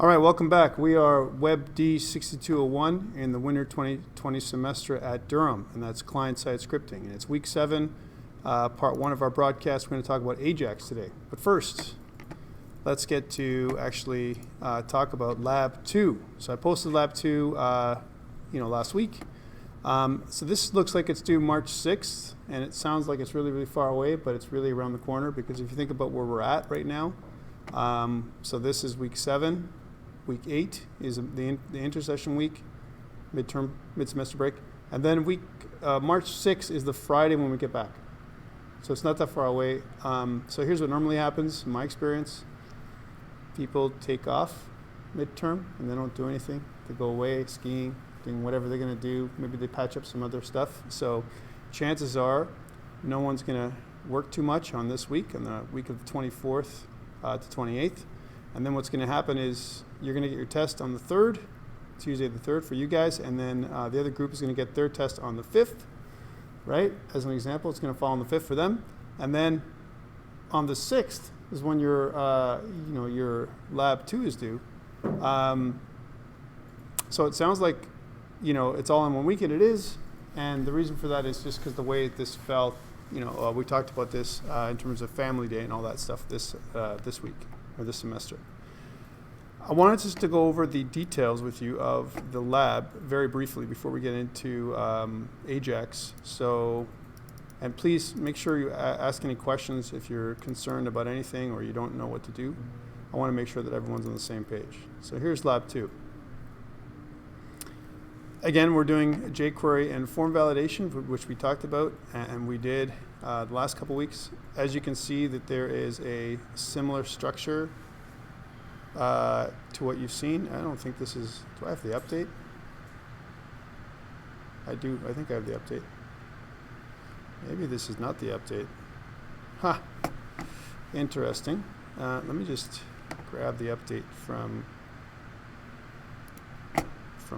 All right, welcome back. We are WEBD6201 in the winter 2020 semester at Durham, and that's client-side scripting. And it's week 7, part 1 of our broadcast. We're going to talk about Ajax today. But first, let's get to actually talk about Lab 2. So I posted Lab 2 last week. So this looks like it's due March 6th, and it sounds like it's really, really far away, but it's really around the corner because if you think about where we're at right now, so this is week 7. Week 8 is the intersession week, mid-semester break. And then March 6th is the Friday when we get back. So it's not that far away. So here's what normally happens in my experience. People take off midterm and they don't do anything. They go away skiing, doing whatever they're going to do. Maybe they patch up some other stuff. So chances are no one's going to work too much on this week, on the week of the 24th to 28th. And then what's going to happen is you're going to get your test on the 3rd, Tuesday the 3rd for you guys, and then the other group is going to get their test on the 5th, right? As an example, it's going to fall on the 5th for them. And then on the 6th is when your Lab 2 is due. So it sounds like, it's all in one week, and it is. And the reason for that is just because the way this fell, we talked about this in terms of family day and all that stuff this week. Or this semester. I wanted just to go over the details with you of the lab very briefly before we get into Ajax. So, and please make sure you ask any questions if you're concerned about anything or you don't know what to do. I want to make sure that everyone's on the same page. So here's Lab 2. Again, we're doing jQuery and form validation, which we talked about, and we did the last couple weeks. As you can see that there is a similar structure to what you've seen. I don't think this is, do I have the update? I do, I think I have the update. Maybe this is not the update. Ha, interesting. Let me just grab the update from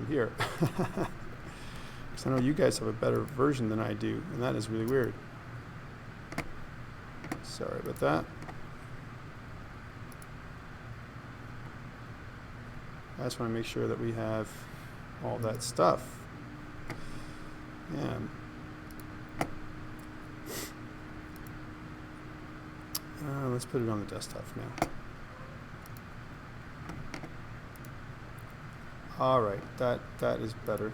here. Because I know you guys have a better version than I do, and that is really weird. Sorry about that. I just want to make sure that we have all that stuff. Yeah. Let's put it on the desktop now. All right, that is better.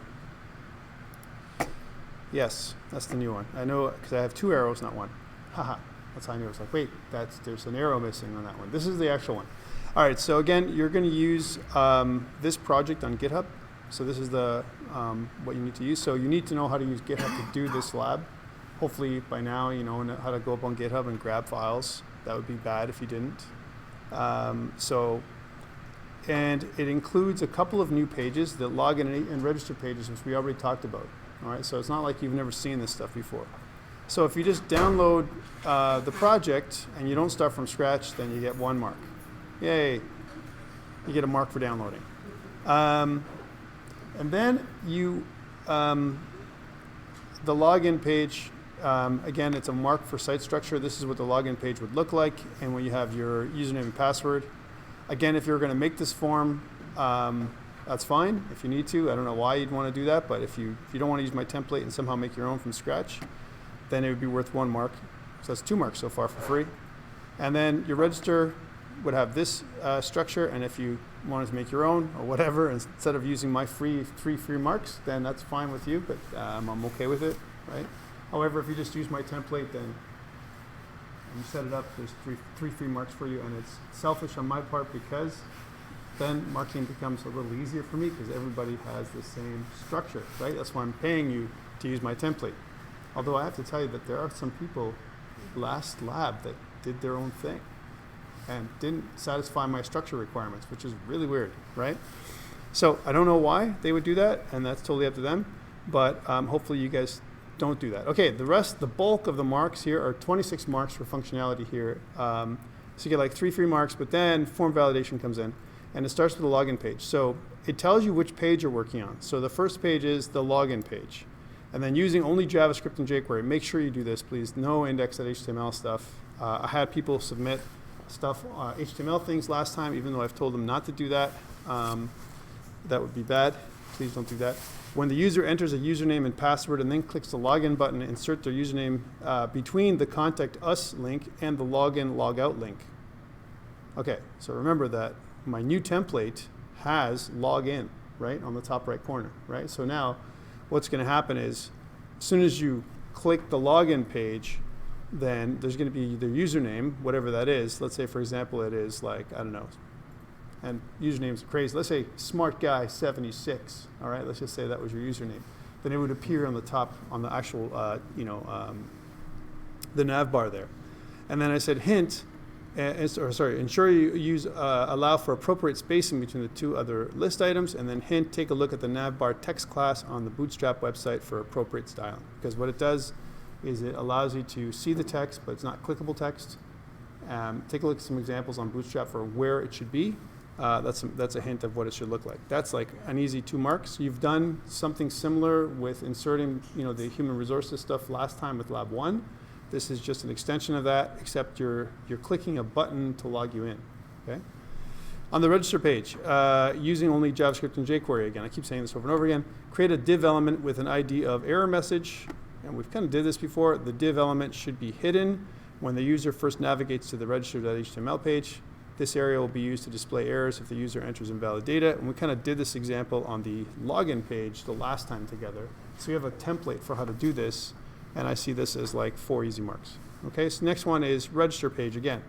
Yes, that's the new one. I know because I have 2 arrows, not one. Haha. That's how I knew. It's like, wait, there's an arrow missing on that one. This is the actual one. All right, so again, you're going to use this project on GitHub. So this is the what you need to use. So you need to know how to use GitHub to do this lab. Hopefully by now you know how to go up on GitHub and grab files. That would be bad if you didn't. And it includes a couple of new pages, the login and register pages, which we already talked about. All right, so it's not like you've never seen this stuff before. So if you just download the project and you don't start from scratch, then you get 1 mark. Yay. You get a mark for downloading. And then the login page, again, it's a mark for site structure. This is what the login page would look like. And when you have your username and password. Again, if you're going to make this form, that's fine if you need to. I don't know why you'd want to do that, but if you don't want to use my template and somehow make your own from scratch, then it would be worth 1 mark. So that's 2 marks so far for free. And then your register would have this structure, and if you wanted to make your own or whatever, instead of using my 3 free marks, then that's fine with you, but I'm okay with it, right? However, if you just use my template, then you set it up, there's 3 free marks for you, and it's selfish on my part because then marking becomes a little easier for me because everybody has the same structure, right? That's why I'm paying you to use my template. Although I have to tell you that there are some people last lab that did their own thing and didn't satisfy my structure requirements, which is really weird, right? So I don't know why they would do that, and that's totally up to them, but hopefully you guys don't do that. Okay, the bulk of the marks here are 26 marks for functionality here. So you get like 3 free marks, but then form validation comes in, and it starts with a login page. So it tells you which page you're working on. So the first page is the login page. And then using only JavaScript and jQuery. Make sure you do this, please. No index.html stuff. I had people submit stuff, HTML things last time, even though I've told them not to do that. That would be bad. Please don't do that. When the user enters a username and password and then clicks the login button, insert their username between the contact us link and the login logout link. Okay, so remember that my new template has login, right, on the top right corner, right? So now what's going to happen is as soon as you click the login page, then there's going to be their username, whatever that is. Let's say, for example, it is like, I don't know, and usernames are crazy. Let's say smartguy76. All right, let's just say that was your username. Then it would appear on the top, on the actual, the nav bar there. And then I said hint, ensure you use allow for appropriate spacing between the two other list items, and then hint, take a look at the nav bar text class on the Bootstrap website for appropriate styling. Because what it does is it allows you to see the text, but it's not clickable text. Take a look at some examples on Bootstrap for where it should be. That's a hint of what it should look like. That's like an easy 2 marks. You've done something similar with inserting, the human resources stuff last time with Lab 1. This is just an extension of that, except you're clicking a button to log you in. Okay. On the register page, using only JavaScript and jQuery again. I keep saying this over and over again. Create a div element with an ID of error message, and we've kind of did this before. The div element should be hidden when the user first navigates to the register.html page. This area will be used to display errors if the user enters invalid data. And we kind of did this example on the login page the last time together. So we have a template for how to do this. And I see this as like 4 easy marks. Okay, so next one is register page again.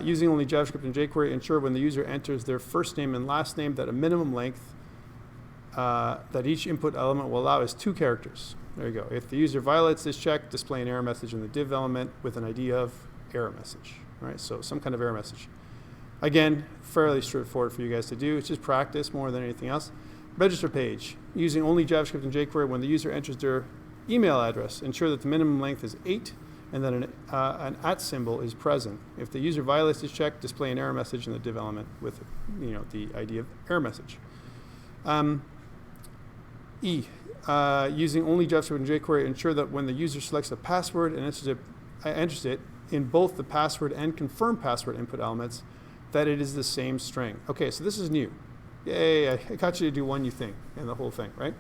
Using only JavaScript and jQuery, ensure when the user enters their first name and last name that a minimum length that each input element will allow is 2 characters. There you go. If the user violates this check, display an error message in the div element with an ID of error message. All right, so some kind of error message. Again, fairly straightforward for you guys to do. It's just practice more than anything else. Register page. Using only JavaScript and jQuery, when the user enters their email address, ensure that the minimum length is 8 and that an @ symbol is present. If the user violates this check, display an error message in the div element with the ID of error message. Using only JavaScript and jQuery, ensure that when the user selects a password and enters it in both the password and confirm password input elements, that it is the same string. Okay, so this is new. Yay, I got you to do one new thing in the whole thing, right?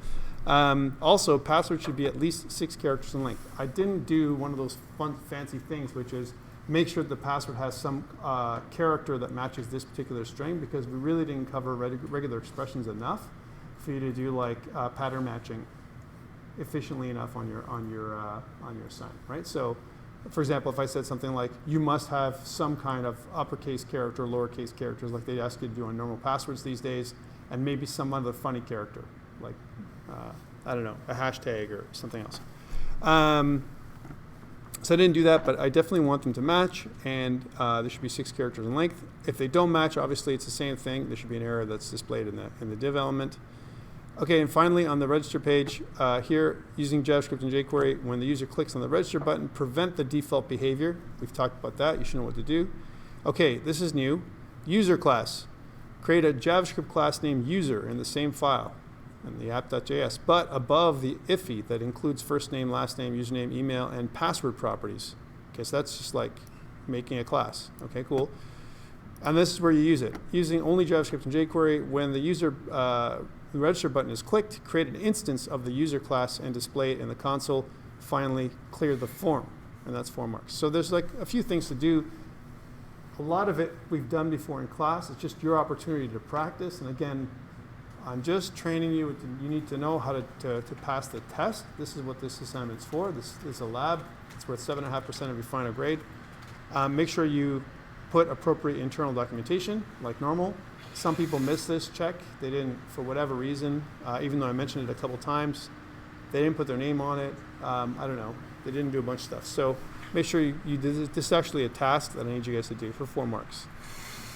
Also, password should be at least 6 characters in length. I didn't do one of those fun, fancy things, which is make sure the password has some character that matches this particular string, because we really didn't cover regular expressions enough for you to do like pattern matching efficiently enough on your assignment, right? So, for example, if I said something like, you must have some kind of uppercase character, lowercase characters, like they ask you to do on normal passwords these days, and maybe some other funny character, like, I don't know, a hashtag or something else. So I didn't do that, but I definitely want them to match, and there should be 6 characters in length. If they don't match, obviously it's the same thing. There should be an error that's displayed in the div element. Okay, and finally on the register page, here, using JavaScript and jQuery, when the user clicks on the register button, prevent the default behavior. We've talked about that. You should know what to do. Okay, this is new. User class. Create a JavaScript class named user in the same file in the app.js, but above the IFI that includes first name, last name, username, email, and password properties. Okay, so that's just like making a class. Okay, cool. And this is where you use it. Using only JavaScript and jQuery, when the user the register button is clicked, create an instance of the user class and display it in the console. Finally, clear the form, and that's 4 marks. So there's like a few things to do. A lot of it we've done before in class. It's just your opportunity to practice. And again, I'm just training you. You need to know how to pass the test. This is what this assignment's for. This is a lab. It's worth 7.5% of your final grade. Make sure you put appropriate internal documentation, like normal. Some people miss this check. They didn't, for whatever reason, even though I mentioned it a couple times, they didn't put their name on it. I don't know. They didn't do a bunch of stuff. So make sure you do this. This is actually a task that I need you guys to do for 4 marks.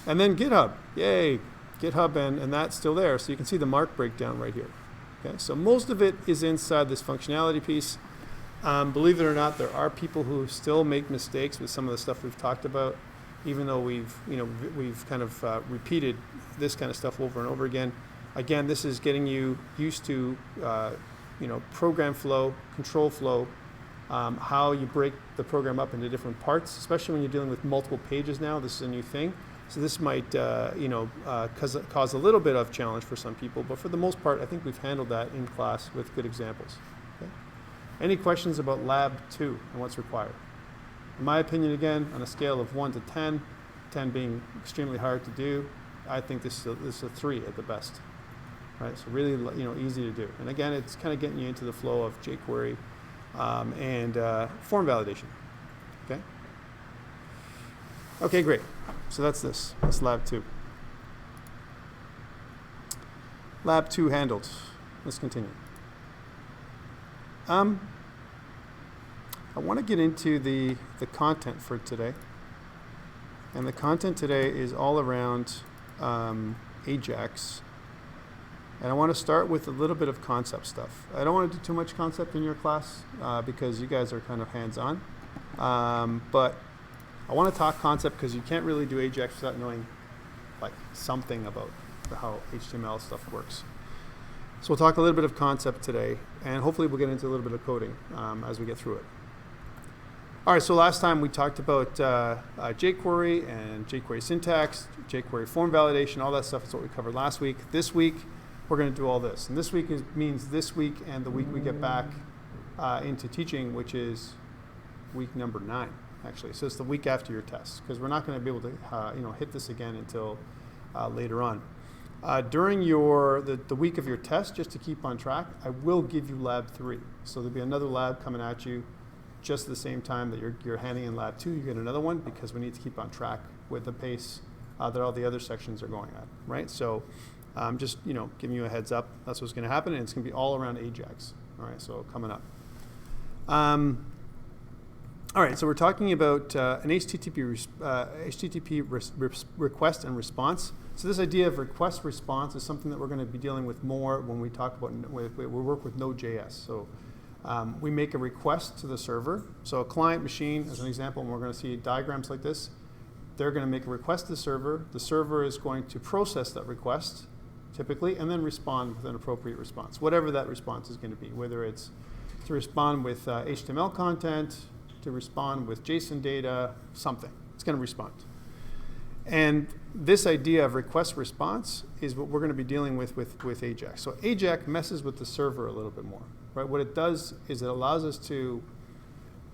And then GitHub. Yay. GitHub, and that's still there. So you can see the mark breakdown right here. Okay, so most of it is inside this functionality piece. Believe it or not, there are people who still make mistakes with some of the stuff we've talked about, even though we've kind of repeated this kind of stuff over and over again. Again, this is getting you used to program flow, control flow, how you break the program up into different parts, especially when you're dealing with multiple pages now. This is a new thing. So this might, cause a little bit of challenge for some people, but for the most part, I think we've handled that in class with good examples. Okay? Any questions about Lab 2 and what's required? In my opinion, again, on a scale of 1 to 10, 10 being extremely hard to do, I think this is a 3 at the best. Right? So really, easy to do. And again, it's kind of getting you into the flow of jQuery and form validation. Okay? Okay, great. So that's this. That's Lab 2. Lab 2 handled. Let's continue. I want to get into the content for today. And the content today is all around Ajax. And I want to start with a little bit of concept stuff. I don't want to do too much concept in your class because you guys are kind of hands-on. But I want to talk concept because you can't really do Ajax without knowing like something about how HTML stuff works. So we'll talk a little bit of concept today, and hopefully we'll get into a little bit of coding as we get through it. All right, so last time we talked about jQuery and jQuery syntax, jQuery form validation, all that stuff is what we covered last week. This week, we're going to do all this. And this week means this week and the week we get back into teaching, which is week number 9. Actually, so it's the week after your test, because we're not going to be able to hit this again until later on. During the week of your test, just to keep on track, I will give you Lab 3. So there'll be another lab coming at you just at the same time that you're handing in Lab 2. You get another one because we need to keep on track with the pace that all the other sections are going at, right? So just giving you a heads up, that's what's going to happen, and it's going to be all around Ajax. All right, so coming up. All right, so we're talking about an HTTP request and response. So this idea of request response is something that we're going to be dealing with more when we talk about, we work with Node.js. So we make a request to the server. So a client machine, as an example, and we're going to see diagrams like this, they're going to make a request to the server. The server is going to process that request, typically, and then respond with an appropriate response, whatever that response is going to be, whether it's to respond with HTML content, to respond with JSON data, something. It's going to respond. And this idea of request response is what we're going to be dealing with Ajax. So Ajax messes with the server a little bit more. Right? What it does is it allows us to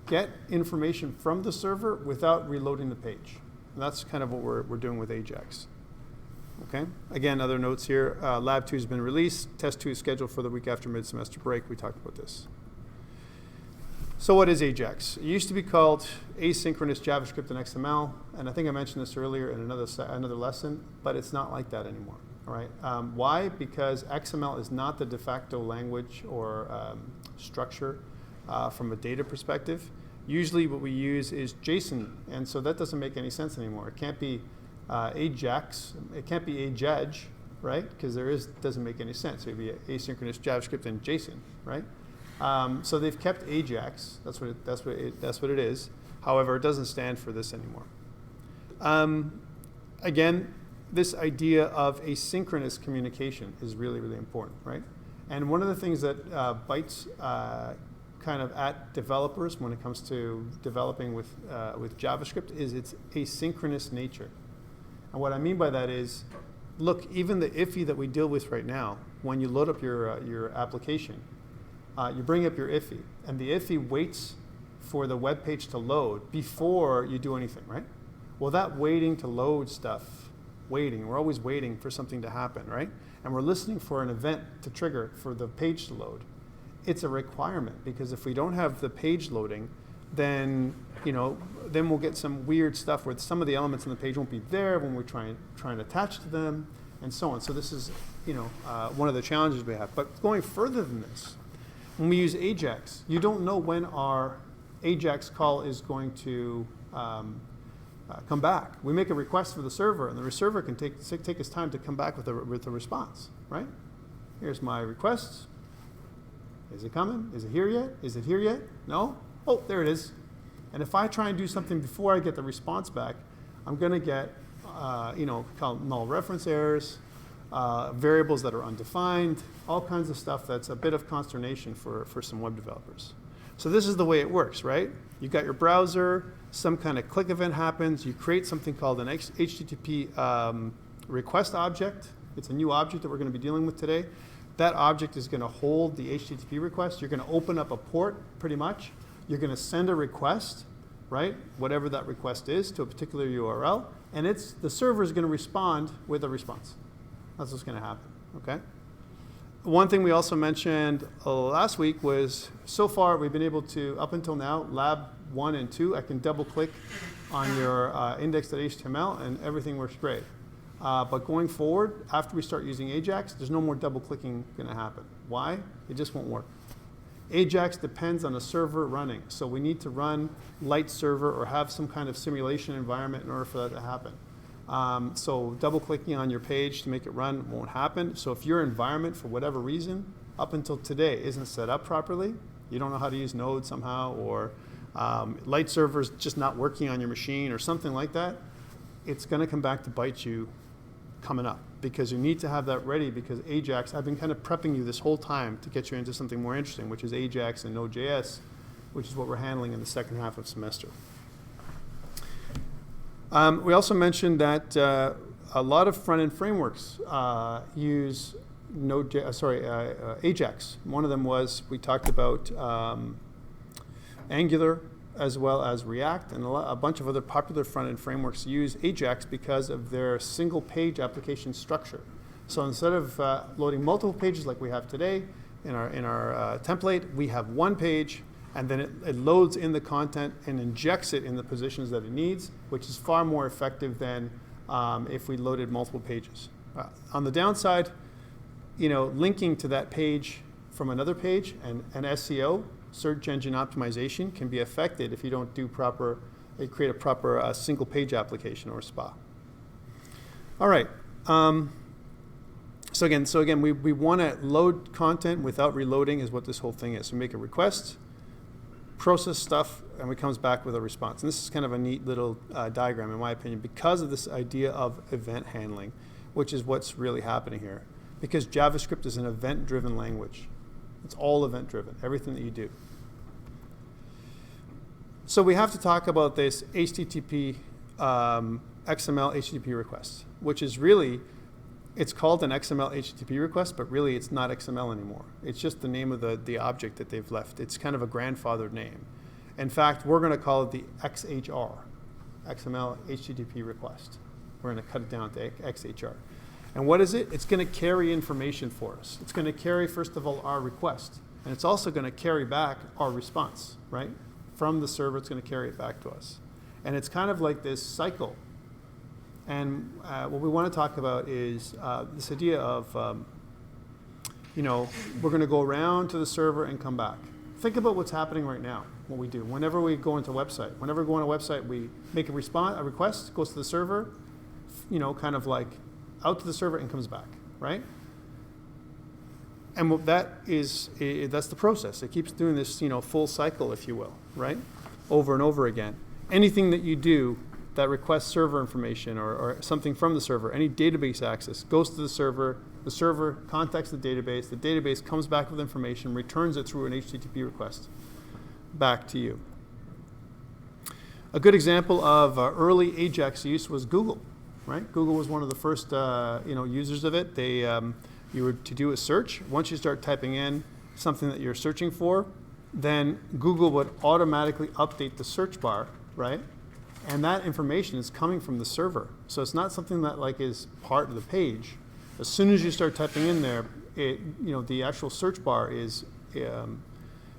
get information from the server without reloading the page. And that's kind of what we're doing with Ajax. Okay? Again, other notes here. Lab 2 has been released. Test 2 is scheduled for the week after mid-semester break. We talked about this. So what is Ajax? It used to be called asynchronous JavaScript and XML, and I think I mentioned this earlier in another lesson, but it's not like that anymore. All right. Why? Because XML is not the de facto language or structure from a data perspective. Usually what we use is JSON, and so that doesn't make any sense anymore. It can't be Ajax. It can't be Ajaj, right? Because doesn't make any sense. It would be asynchronous JavaScript and JSON, right? So they've kept Ajax. That's what it is. However, it doesn't stand for this anymore. Again, this idea of asynchronous communication is really, really important, right? And one of the things that bites kind of at developers when it comes to developing with JavaScript is its asynchronous nature. And what I mean by that is, look, even the IFI that we deal with right now, when you load up your application, you bring up your IFI, and the IFI waits for the web page to load before you do anything, right? Well, that waiting to load stuff, we're always waiting for something to happen, right? And we're listening for an event to trigger for the page to load. It's a requirement, because if we don't have the page loading, then we'll get some weird stuff where some of the elements on the page won't be there when we're trying to attach to them, and so on. So this is one of the challenges we have. But going further than this, when we use Ajax, you don't know when our Ajax call is going to come back. We make a request for the server, and the server can take its time to come back with a response, right? Here's my request. Is it coming? Is it here yet? Is it here yet? No? Oh, there it is. And if I try and do something before I get the response back, I'm going to get called null reference errors, variables that are undefined, all kinds of stuff that's a bit of consternation for some web developers. So this is the way it works, right? You got your browser, some kind of click event happens, you create something called an HTTP request object. It's a new object that we're going to be dealing with today. That object is going to hold the HTTP request. You're going to open up a port, pretty much. You're going to send a request, right? Whatever that request is, to a particular URL. And the server is going to respond with a response. That's what's going to happen, okay? One thing we also mentioned last week was, so far we've been able to, up until now, lab 1 and 2, I can double click on your index.html and everything works great. But going forward, after we start using Ajax, there's no more double clicking going to happen. Why? It just won't work. Ajax depends on a server running, so we need to run light server or have some kind of simulation environment in order for that to happen. So double clicking on your page to make it run won't happen. So if your environment, for whatever reason, up until today isn't set up properly, you don't know how to use Node somehow, or light server's just not working on your machine or something like that, it's going to come back to bite you coming up, because you need to have that ready, because Ajax, I've been kind of prepping you this whole time to get you into something more interesting, which is Ajax and Node.js, which is what we're handling in the second half of semester. We also mentioned that a lot of front-end frameworks use Ajax. One of them was, we talked about Angular, as well as React, and a bunch of other popular front-end frameworks use Ajax because of their single-page application structure. So instead of loading multiple pages like we have today in our template, we have one page, and then it loads in the content and injects it in the positions that it needs, which is far more effective than if we loaded multiple pages. On the downside, linking to that page from another page and SEO, search engine optimization, can be affected if you don't do create a proper single page application or SPA. All right. So again, we want to load content without reloading is what this whole thing is. So we make a request, process stuff, and it comes back with a response. And this is kind of a neat little diagram, in my opinion, because of this idea of event handling, which is what's really happening here. Because JavaScript is an event-driven language. It's all event-driven, everything that you do. So we have to talk about this HTTP XML/HTTP request, which is really, it's called an XML/HTTP request, but really it's not XML anymore. It's just the name of the object that they've left. It's kind of a grandfathered name. In fact, we're going to call it the XHR, XML/HTTP request. We're going to cut it down to XHR. And what is it? It's going to carry information for us. It's going to carry, first of all, our request. And it's also going to carry back our response, right? From the server, it's going to carry it back to us. And it's kind of like this cycle. And what we want to talk about is this idea of, we're going to go around to the server and come back. Think about what's happening right now, what we do. Whenever we go into a website, we make a request, goes to the server, kind of like out to the server and comes back, right? And that's the process. It keeps doing this, full cycle, if you will, right? Over and over again. Anything that you do that requests server information or something from the server, any database access, goes to the server contacts the database comes back with information, returns it through an HTTP request back to you. A good example of early Ajax use was Google, right? Google was one of the first users of it. You were to do a search. Once you start typing in something that you're searching for, then Google would automatically update the search bar, right? And that information is coming from the server. So it's not something that is part of the page. As soon as you start typing in there, the actual search bar is an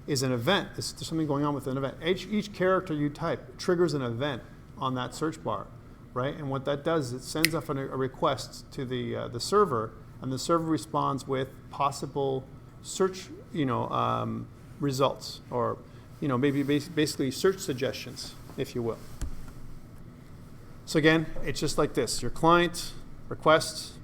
event. There's something going on with an event. Each character you type triggers an event on that search bar, right? And what that does is it sends off a request to the server, and the server responds with possible search, results, or maybe basically search suggestions, if you will. So again, it's just like this: your client requests,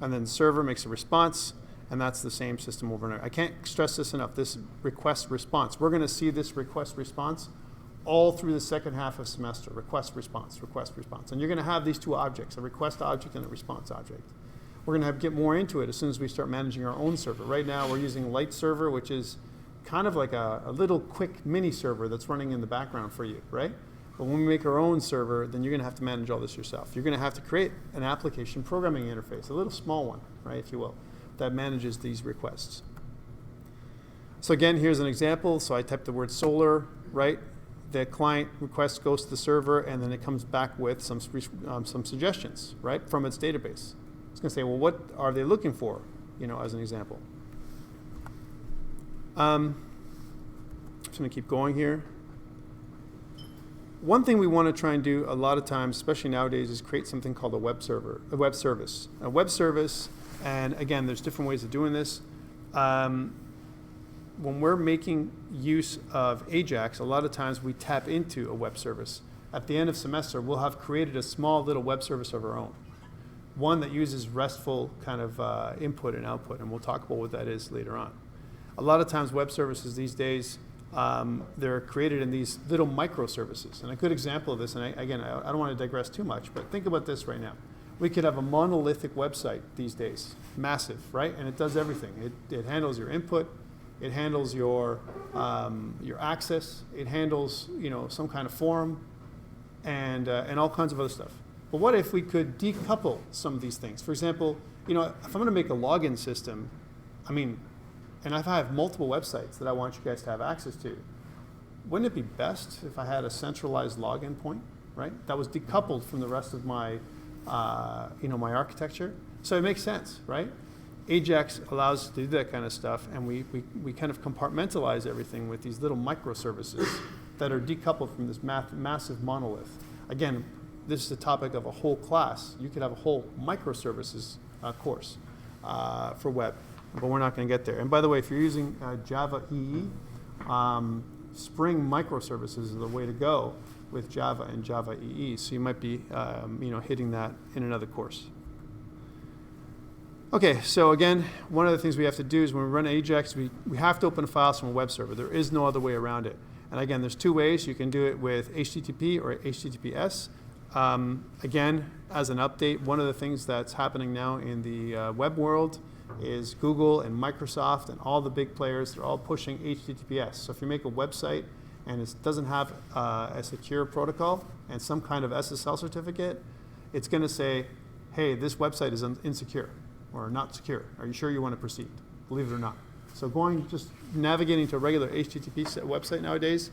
and then the server makes a response, and that's the same system over and over. I can't stress this enough. This request response. We're going to see this request response all through the second half of semester. Request response, and you're going to have these two objects: a request object and a response object. We're going to get more into it as soon as we start managing our own server. Right now, we're using light server, which is kind of like a little quick mini server that's running in the background for you, right? But when we make our own server, then you're going to have to manage all this yourself. You're going to have to create an application programming interface, a little small one, right, if you will, that manages these requests. So again, here's an example. So I typed the word solar, right? The client request goes to the server, and then it comes back with some suggestions, right, from its database. It's going to say, well, what are they looking for, as an example. I'm just going to keep going here. One thing we want to try and do a lot of times, especially nowadays, is create something called a web service. A web service, and again, there's different ways of doing this. When we're making use of Ajax, a lot of times we tap into a web service. At the end of semester, we'll have created a small little web service of our own, one that uses RESTful kind of input and output, and we'll talk about what that is later on. A lot of times web services these days, they're created in these little microservices. And a good example of this, and I don't want to digress too much, but think about this right now. We could have a monolithic website these days, massive, right? And it does everything. It handles your input, it handles your access, it handles some kind of form, and all kinds of other stuff. But what if we could decouple some of these things? For example, if I'm going to make a login system, and if I have multiple websites that I want you guys to have access to, wouldn't it be best if I had a centralized login point, right? That was decoupled from the rest of my, my architecture. So it makes sense, right? Ajax allows us to do that kind of stuff, and we kind of compartmentalize everything with these little microservices that are decoupled from this massive monolith. Again, this is the topic of a whole class. You could have a whole microservices course for web, but we're not going to get there. And by the way, if you're using Java EE, Spring microservices is the way to go with Java and Java EE. So you might be hitting that in another course. Okay, so again, one of the things we have to do is when we run Ajax, we have to open files from a web server. There is no other way around it. And again, there's two ways. You can do it with HTTP or HTTPS. Again, as an update, one of the things that's happening now in the web world is Google and Microsoft and all the big players, they're all pushing HTTPS. So if you make a website and it doesn't have a secure protocol and some kind of SSL certificate, it's going to say, hey, this website is insecure or not secure. Are you sure you want to proceed? Believe it or not. So just navigating to a regular HTTP website nowadays,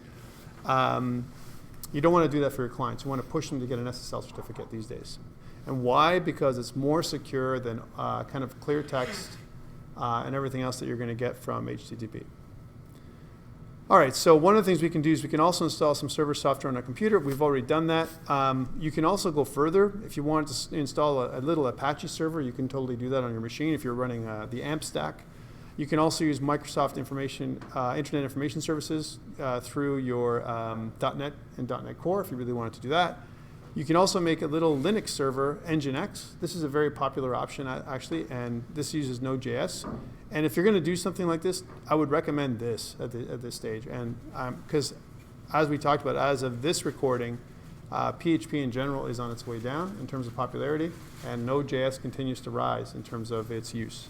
you don't want to do that for your clients. You want to push them to get an SSL certificate these days. And why? Because it's more secure than kind of clear text and everything else that you're going to get from HTTP. All right, so one of the things we can do is we can also install some server software on a computer. We've already done that. You can also go further. If you want to install a little Apache server, you can totally do that on your machine if you're running the AMP stack. You can also use Microsoft Internet Information Services through your .NET and .NET Core if you really wanted to do that. You can also make a little Linux server, Nginx. This is a very popular option, actually, and this uses Node.js. And if you're going to do something like this, I would recommend this at this stage. And because, as we talked about, as of this recording, PHP in general is on its way down in terms of popularity, and Node.js continues to rise in terms of its use.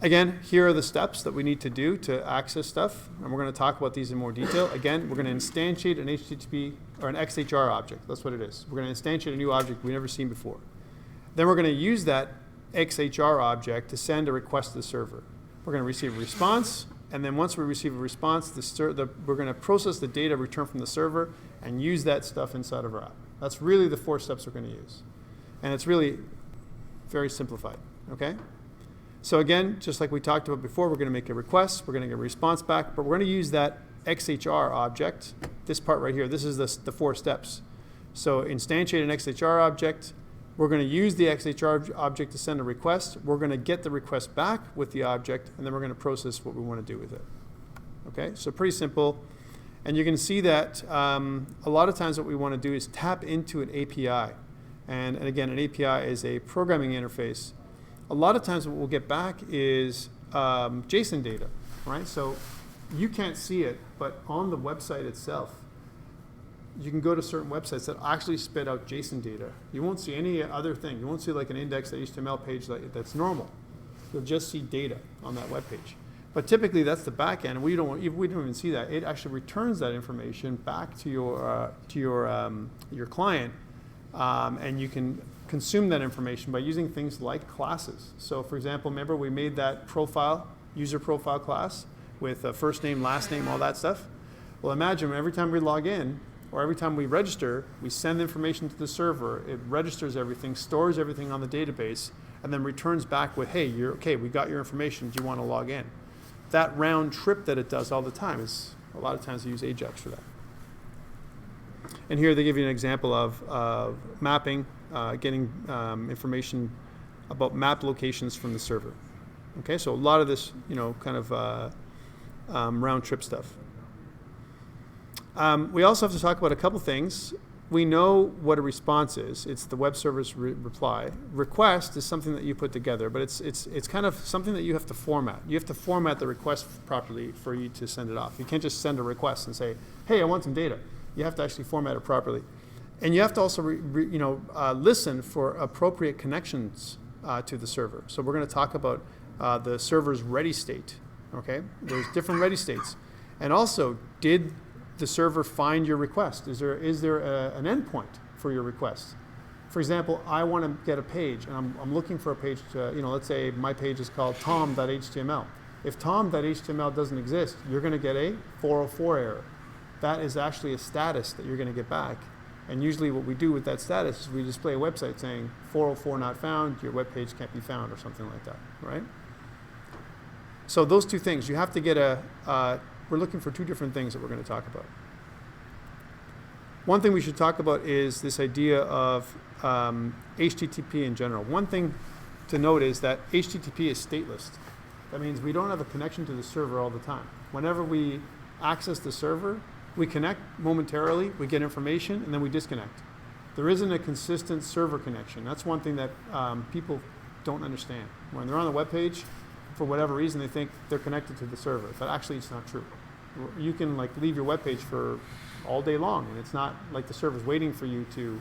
Again, here are the steps that we need to do to access stuff, and we're going to talk about these in more detail. Again, we're going to instantiate an HTTP or an XHR object. That's what it is. We're going to instantiate a new object we've never seen before. Then we're going to use that XHR object to send a request to the server. We're going to receive a response, and then once we receive a response, we're going to process the data returned from the server and use that stuff inside of our app. That's really the 4 steps we're going to use. And it's really very simplified, okay? So again, just like we talked about before, we're going to make a request, we're going to get a response back, but we're going to use that XHR object, this part right here. This is the 4 steps. So instantiate an XHR object. We're going to use the XHR object to send a request. We're going to get the request back with the object, and then we're going to process what we want to do with it. Okay, so pretty simple. And you can see that a lot of times what we want to do is tap into an API. And again, an API is a programming interface. A lot of times what we'll get back is JSON data, right? So you can't see it, but on the website itself, you can go to certain websites that actually spit out JSON data. You won't see any other thing. You won't see like an index.html page that's normal. You'll just see data on that web page. But typically that's the back end. We don't even see that. It actually returns that information back to your client, and you can consume that information by using things like classes. So for example, remember we made that profile, user profile class with first name, last name, all that stuff. Well, imagine every time we log in or every time we register, we send information to the server, it registers everything, stores everything on the database, and then returns back with, hey, you're okay, we got your information, do you want to log in? That round trip that it does all the time is, a lot of times they use Ajax for that. And here they give you an example of mapping, getting information about map locations from the server. Okay, so a lot of this, kind of round trip stuff. We also have to talk about a couple things. We know what a response is. It's the web server's reply. Request is something that you put together, but it's kind of something that you have to format. You have to format the request properly for you to send it off. You can't just send a request and say, hey, I want some data. You have to actually format it properly. And you have to also listen for appropriate connections to the server. So we're going to talk about the server's ready state. Okay, there's different ready states. And also, did the server find your request? Is there an endpoint for your request? For example, I want to get a page, and I'm looking for a page to, let's say my page is called tom.html. If tom.html doesn't exist, you're going to get a 404 error. That is actually a status that you're going to get back. And usually what we do with that status is we display a website saying 404 not found, your web page can't be found, or something like that, right? So those two things, you have to get we're looking for two different things that we're going to talk about. One thing we should talk about is this idea of HTTP in general. One thing to note is that HTTP is stateless. That means we don't have a connection to the server all the time. Whenever we access the server, we connect momentarily, we get information, and then we disconnect. There isn't a consistent server connection. That's one thing that people don't understand. When they're on the web page, for whatever reason, they think they're connected to the server, but actually it's not true. You can leave your web page for all day long, and it's not like the server's waiting for you to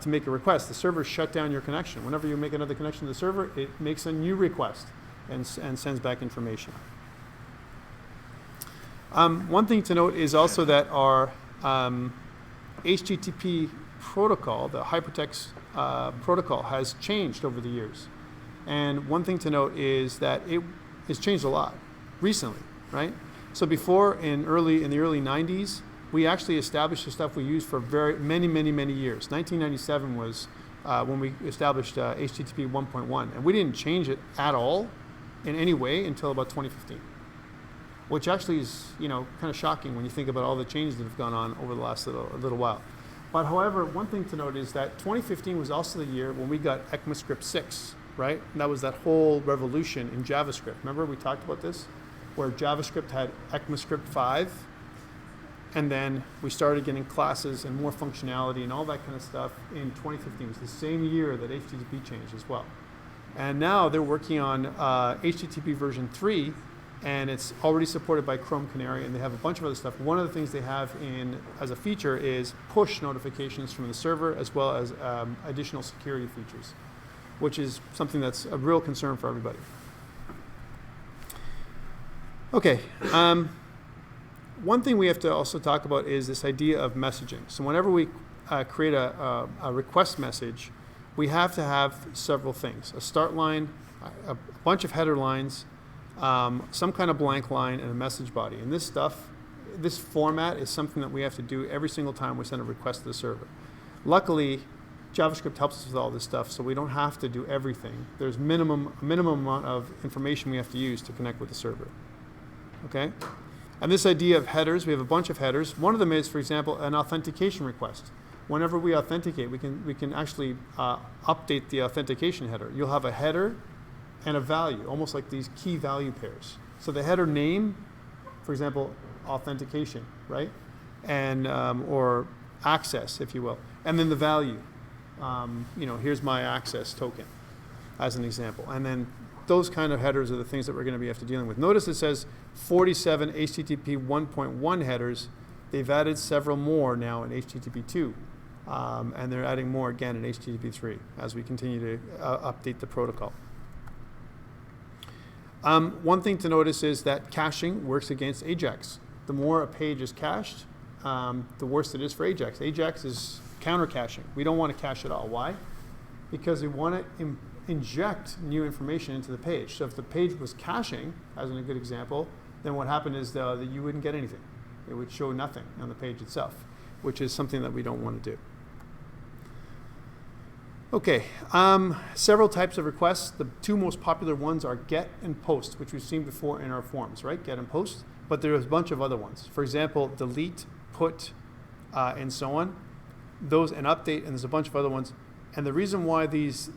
make a request. The server shut down your connection. Whenever you make another connection to the server, it makes a new request and sends back information. One thing to note is also that our HTTP protocol, the hypertext protocol, has changed over the years. And one thing to note is that it has changed a lot recently, right? So before, in the early 90s, we actually established the stuff we used for many years. 1997 was when we established HTTP 1.1, and we didn't change it at all in any way until about 2015, which actually is kind of shocking when you think about all the changes that have gone on over the last little while. But however, one thing to note is that 2015 was also the year when we got ECMAScript 6. Right? And that was that whole revolution in JavaScript. Remember we talked about this? Where JavaScript had ECMAScript 5, and then we started getting classes and more functionality and all that kind of stuff in 2015. It was the same year that HTTP changed as well. And now they're working on HTTP version 3, and it's already supported by Chrome Canary, and they have a bunch of other stuff. One of the things they have as a feature is push notifications from the server, as well as additional security features, which is something that's a real concern for everybody. Okay, one thing we have to also talk about is this idea of messaging. So whenever we create a request message, we have to have several things: a start line, a bunch of header lines, some kind of blank line, and a message body. And this format is something that we have to do every single time we send a request to the server. Luckily, JavaScript helps us with all this stuff, so we don't have to do everything. There's a minimum amount of information we have to use to connect with the server. Okay? And this idea of headers, we have a bunch of headers. One of them is, for example, an authentication request. Whenever we authenticate, we can actually update the authentication header. You'll have a header and a value, almost like these key value pairs. So the header name, for example, authentication, right? And or access, if you will. And then the value. Here's my access token, as an example. And then those kind of headers are the things that we're going to have to dealing with. Notice it says 47 HTTP 1.1 headers. They've added several more now in HTTP 2. And they're adding more again in HTTP 3 as we continue to update the protocol. One thing to notice is that caching works against Ajax. The more a page is cached, the worse it is for Ajax. Ajax is counter caching. We don't want to cache at all. Why? Because we want to inject new information into the page. So if the page was caching, as in a good example, then what happened is that you wouldn't get anything. It would show nothing on the page itself, which is something that we don't want to do. Okay, several types of requests. The two most popular ones are get and post, which we've seen before in our forms, right? Get and post. But there's a bunch of other ones. For example, delete, put, and so on. Those and update, and there's a bunch of other ones. And the reason why these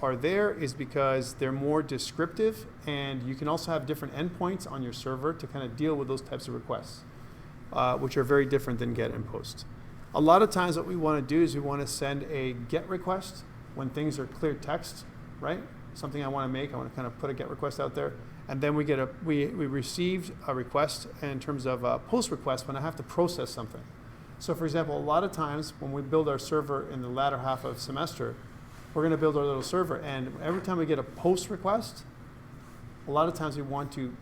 are there is because they're more descriptive, and you can also have different endpoints on your server to kind of deal with those types of requests, which are very different than get and post. A lot of times what we want to do is we want to send a get request when things are clear text, right? Something I want to make, I want to kind of put a get request out there. And then we received a request in terms of a post request when I have to process something. So for example, a lot of times when we build our server in the latter half of semester, we're going to build our little server. And every time we get a post request, a lot of times we want to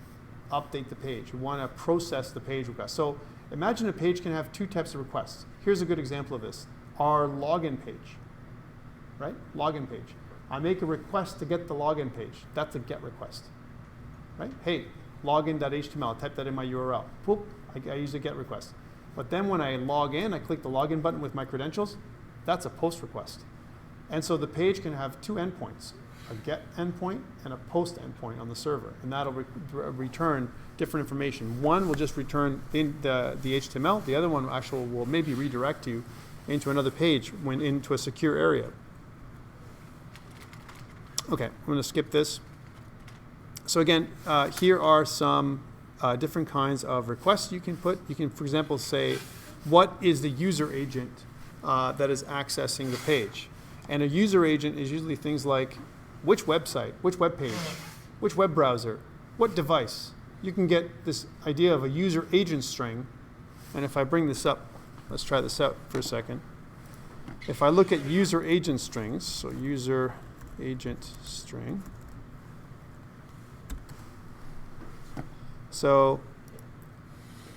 update the page. We want to process the page request. So imagine a page can have two types of requests. Here's a good example of this. Our login page, right? Login page. I make a request to get the login page. That's a get request, right? Hey, login.html, type that in my URL. Boop, I use a get request. But then when I log in, I click the login button with my credentials. That's a post request. And so the page can have two endpoints, a get endpoint and a post endpoint on the server. And that'll return different information. One will just return the HTML. The other one actually will maybe redirect you into another page when into a secure area. Okay, I'm going to skip this. So again, here are some different kinds of requests you can put. You can, for example, say, what is the user agent that is accessing the page? And a user agent is usually things like which website, which web page, which web browser, what device. You can get this idea of a user agent string. And if I bring this up, let's try this out for a second. If I look at user agent strings, so user agent string. So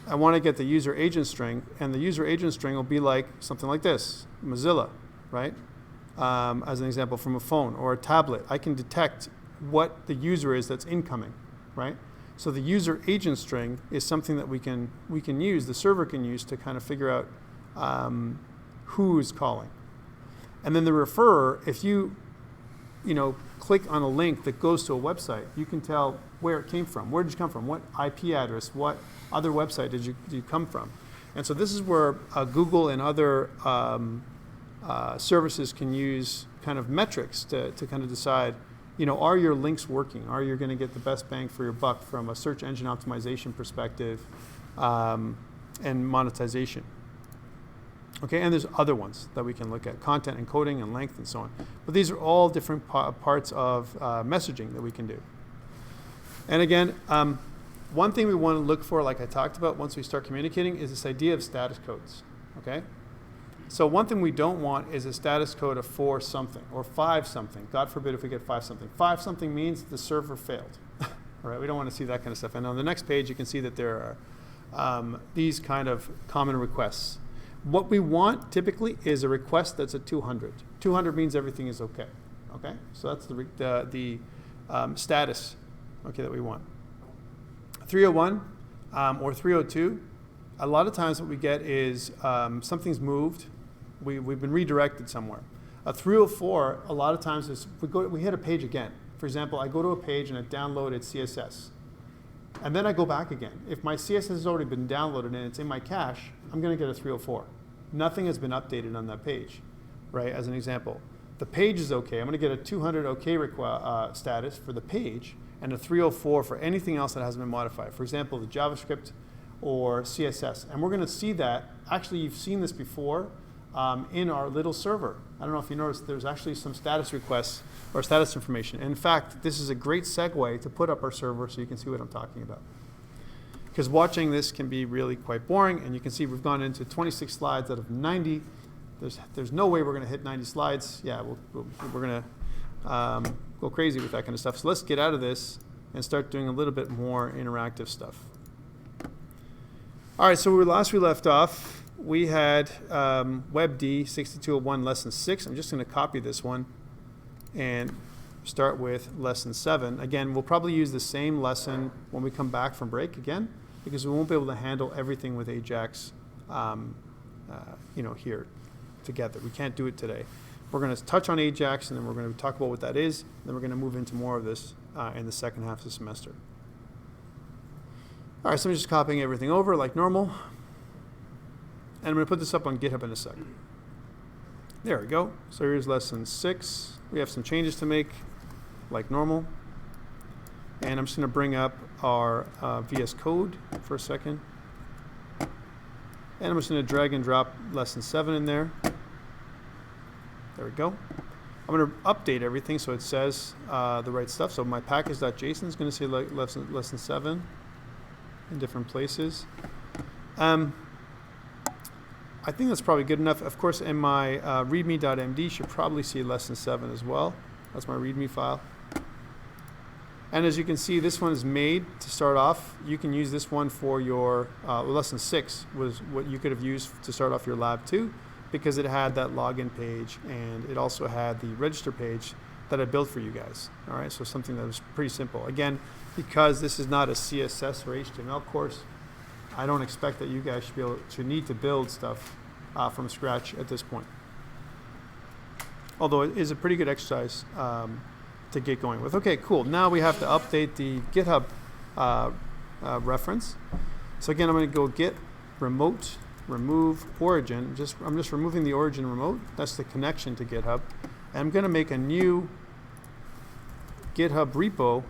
I want to get the user agent string, and the user agent string will be like something like this, Mozilla, right? As an example from a phone or a tablet. I can detect what the user is that's incoming, right? So the user agent string is something that we can use, the server can use to kind of figure out who is calling. And then the referrer, if you click on a link that goes to a website, you can tell where it came from. Where did you come from? What IP address? What other website did you come from? And so this is where Google and other services can use kind of metrics to kind of decide, are your links working? Are you going to get the best bang for your buck from a search engine optimization perspective and monetization? Okay, and there's other ones that we can look at, content encoding and length and so on. But these are all different parts of messaging that we can do. And again, one thing we want to look for, like I talked about, once we start communicating, is this idea of status codes. Okay? So one thing we don't want is a status code of 4 something or 5 something. God forbid if we get 5 something. 5 something means the server failed. All right, we don't want to see that kind of stuff. And on the next page, you can see that there are these kind of common requests. What we want typically is a request that's at 200. 200 means everything is okay. Okay, so that's the status, okay, that we want. 301 or 302. A lot of times what we get is something's moved. We've been redirected somewhere. A 304, a lot of times is we hit a page again. For example, I go to a page and I downloaded CSS. And then I go back again. If my CSS has already been downloaded and it's in my cache, I'm going to get a 304. Nothing has been updated on that page, right? As an example, the page is okay. I'm going to get a 200 okay status for the page and a 304 for anything else that hasn't been modified. For example, the JavaScript or CSS. And we're going to see that. Actually, you've seen this before in our little server. I don't know if you noticed, there's actually some status requests or status information. In fact, this is a great segue to put up our server so you can see what I'm talking about. Because watching this can be really quite boring, and you can see we've gone into 26 slides out of 90. There's no way we're going to hit 90 slides. Yeah, we're going to go crazy with that kind of stuff. So let's get out of this and start doing a little bit more interactive stuff. All right, so last we left off, we had WEBD6201 lesson 6. I'm just going to copy this one and start with lesson 7. Again, we'll probably use the same lesson when we come back from break again, because we won't be able to handle everything with Ajax here together. We can't do it today. We're going to touch on Ajax, and then we're going to talk about what that is. Then we're going to move into more of this in the second half of the semester. All right, so I'm just copying everything over like normal. And I'm going to put this up on GitHub in a second. There we go. So here's lesson 6. We have some changes to make like normal. And I'm just going to bring up our VS Code for a second. And I'm just going to drag and drop lesson 7 in there. There we go. I'm going to update everything so it says the right stuff. So my package.json is going to say like lesson 7 in different places. I think that's probably good enough. Of course, in my readme.md, you should probably see lesson 7 as well. That's my readme file. And as you can see, this one is made to start off. You can use this one for your lesson 6 was what you could have used to start off your lab 2, because it had that login page and it also had the register page that I built for you guys. All right, so something that was pretty simple. Again, because this is not a CSS or HTML course, I don't expect that you guys should need to build stuff from scratch at this point. Although it is a pretty good exercise to get going with. Okay, cool. Now we have to update the GitHub reference. So again, I'm going to go git remote remove origin. I'm just removing the origin remote. That's the connection to GitHub. And I'm going to make a new GitHub repo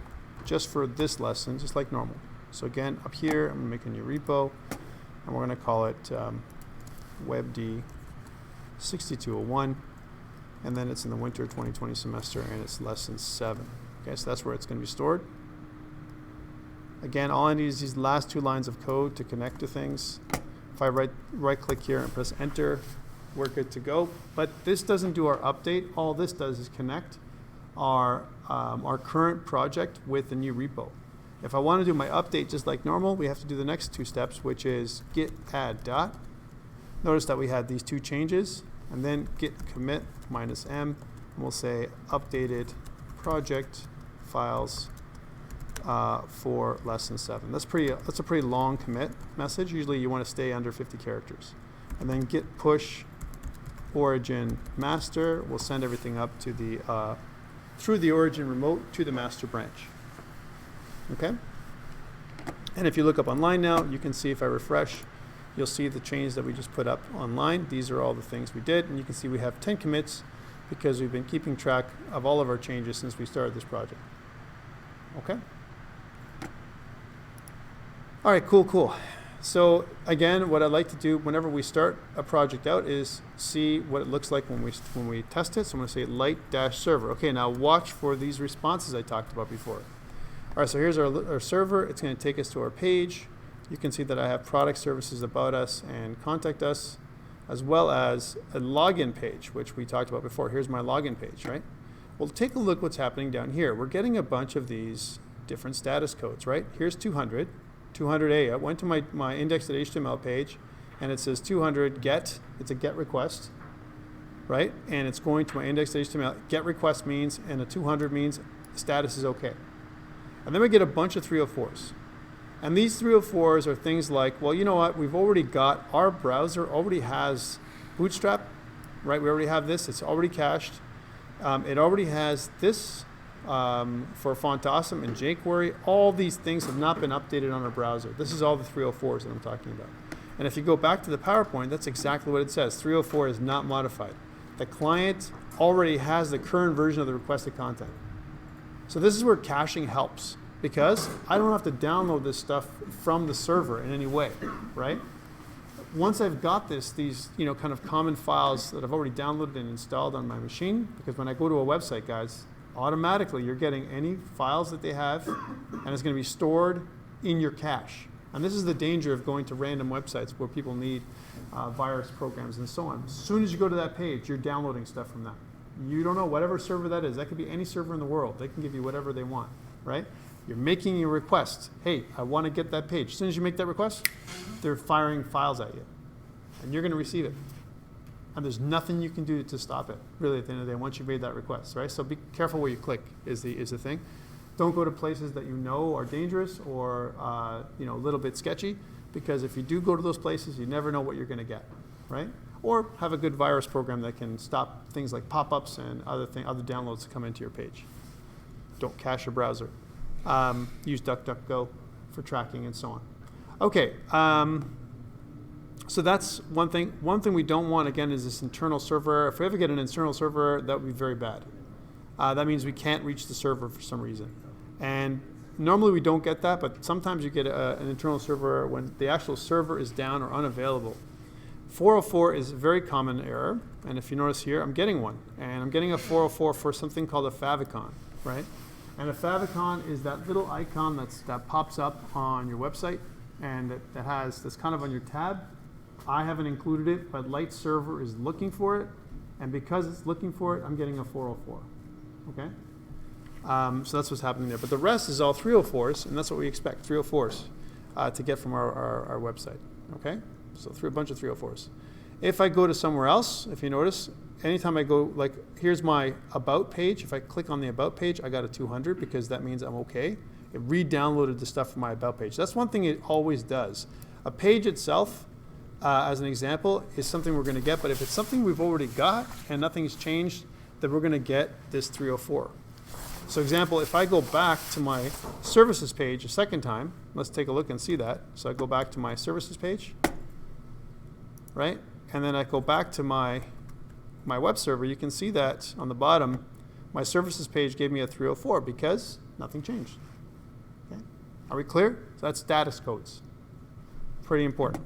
just for this lesson, just like normal. So again, up here, I'm going to make a new repo, and we're going to call it WEBD6201, and then it's in the winter 2020 semester, and it's lesson 7. Okay, so that's where it's going to be stored. Again, all I need is these last 2 lines of code to connect to things. If I right-click here and press Enter, we're good to go. But this doesn't do our update. All this does is connect our current project with the new repo. If I want to do my update just like normal, we have to do the next 2 steps, which is git add dot. Notice that we had these 2 changes, and then git commit -m, and we'll say updated project files for lesson 7. That's a pretty long commit message. Usually you want to stay under 50 characters. And then git push origin master. We'll send everything up to the through the origin remote to the master branch. Okay? And if you look up online now, you can see if I refresh, you'll see the changes that we just put up online. These are all the things we did, and you can see we have 10 commits because we've been keeping track of all of our changes since we started this project. Okay? All right, cool. So again, what I like to do whenever we start a project out is see what it looks like when we test it. So I'm going to say light-server. Okay, now watch for these responses I talked about before. All right, so here's our server. It's going to take us to our page. You can see that I have product services about us and contact us, as well as a login page, which we talked about before. Here's my login page, right? Well, take a look what's happening down here. We're getting a bunch of these different status codes, right? Here's 200. 200A. I went to my index.html page, and it says 200 get. It's a get request, right? And it's going to my index.html. Get request means, and a 200 means status is okay. And then we get a bunch of 304s. And these 304s are things like, well, you know what? We've already got, our browser already has Bootstrap, right? We already have this. It's already cached. It already has this for Font Awesome and jQuery. All these things have not been updated on our browser. This is all the 304s that I'm talking about. And if you go back to the PowerPoint, that's exactly what it says. 304 is not modified. The client already has the current version of the requested content. So this is where caching helps, because I don't have to download this stuff from the server in any way, right? Once I've got these kind of common files that I've already downloaded and installed on my machine, because when I go to a website, guys, automatically you're getting any files that they have, and it's going to be stored in your cache. And this is the danger of going to random websites where people need virus programs and so on. As soon as you go to that page, you're downloading stuff from that. You don't know whatever server that is. That could be any server in the world. They can give you whatever they want, right? You're making a request. Hey, I want to get that page. As soon as you make that request, they're firing files at you. And you're going to receive it. And there's nothing you can do to stop it, really, at the end of the day, once you've made that request, right? So be careful where you click is the thing. Don't go to places that you know are dangerous or a little bit sketchy, because if you do go to those places, you never know what you're going to get, right? Or have a good virus program that can stop things like pop-ups and other downloads to come into your page. Don't cache your browser. Use DuckDuckGo for tracking and so on. Okay, so that's one thing. One thing we don't want, again, is this internal server. If we ever get an internal server, that would be very bad. That means we can't reach the server for some reason. And normally we don't get that, but sometimes you get an internal server when the actual server is down or unavailable. 404 is a very common error, and if you notice here, I'm getting one. And I'm getting a 404 for something called a favicon, right? And a favicon is that little icon that pops up on your website, and that's kind of on your tab. I haven't included it, but Light Server is looking for it, and because it's looking for it, I'm getting a 404, okay? So that's what's happening there. But the rest is all 304s, and that's what we expect, 304s, to get from our website, okay? So a bunch of 304s. If I go to somewhere else, if you notice, anytime I go, like, here's my About page. If I click on the About page, I got a 200 because that means I'm okay. It re-downloaded the stuff from my About page. That's one thing it always does. A page itself, as an example, is something we're going to get, but if it's something we've already got and nothing's changed, then we're going to get this 304. So example, if I go back to my services page a second time, let's take a look and see that. So I go back to my services page, right? And then I go back to my web server. You can see that on the bottom, my services page gave me a 304 because nothing changed. Okay? Are we clear? So that's status codes. Pretty important.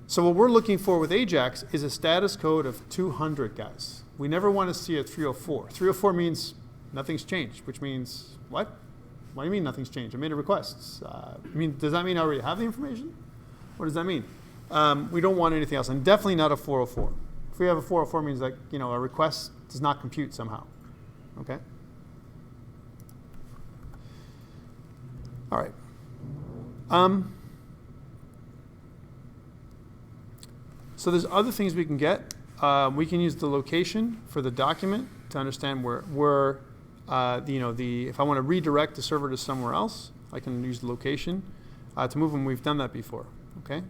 So what we're looking for with Ajax is a status code of 200, guys. We never want to see a 304. 304 means nothing's changed, which means what? What do you mean nothing's changed? I made a request. Does that mean I already have the information? What does that mean? We don't want anything else, and definitely not a 404. If we have a 404, it means like, a request does not compute somehow. Okay? All right. So there's other things we can get. We can use the location for the document to understand where if I want to redirect the server to somewhere else, I can use the location to move them. We've done that before. Okay.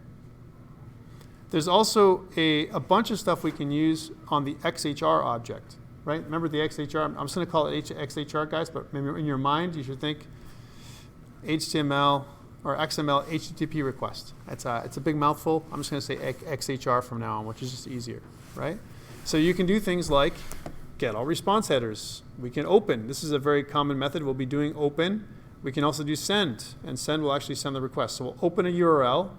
There's also a bunch of stuff we can use on the XHR object, right? Remember the XHR? I'm just going to call it XHR, guys, but in your mind, you should think HTML or XMLHttpRequest. It's a big mouthful. I'm just going to say XHR from now on, which is just easier, right? So you can do things like get all response headers. We can open. This is a very common method. We'll be doing open. We can also do send, and send will actually send the request. So we'll open a URL.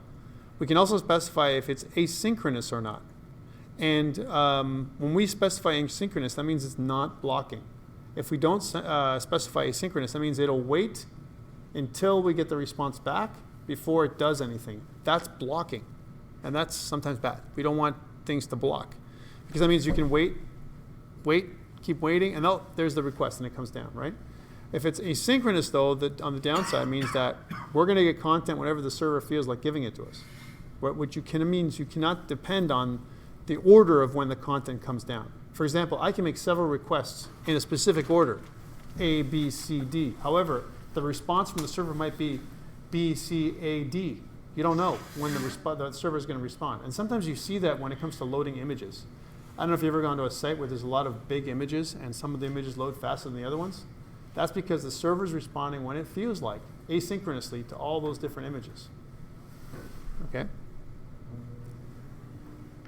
We can also specify if it's asynchronous or not. And when we specify asynchronous, that means it's not blocking. If we don't specify asynchronous, that means it'll wait until we get the response back before it does anything. That's blocking, and that's sometimes bad. We don't want things to block, because that means you can wait, keep waiting, and there's the request, and it comes down, right? If it's asynchronous, though, on the downside means that we're going to get content whenever the server feels like giving it to us. Which means you cannot depend on the order of when the content comes down. For example, I can make several requests in a specific order, A, B, C, D. However, the response from the server might be B, C, A, D. You don't know when the server is going to respond. And sometimes you see that when it comes to loading images. I don't know if you've ever gone to a site where there's a lot of big images and some of the images load faster than the other ones. That's because the server is responding when it feels like, asynchronously, to all those different images. Okay?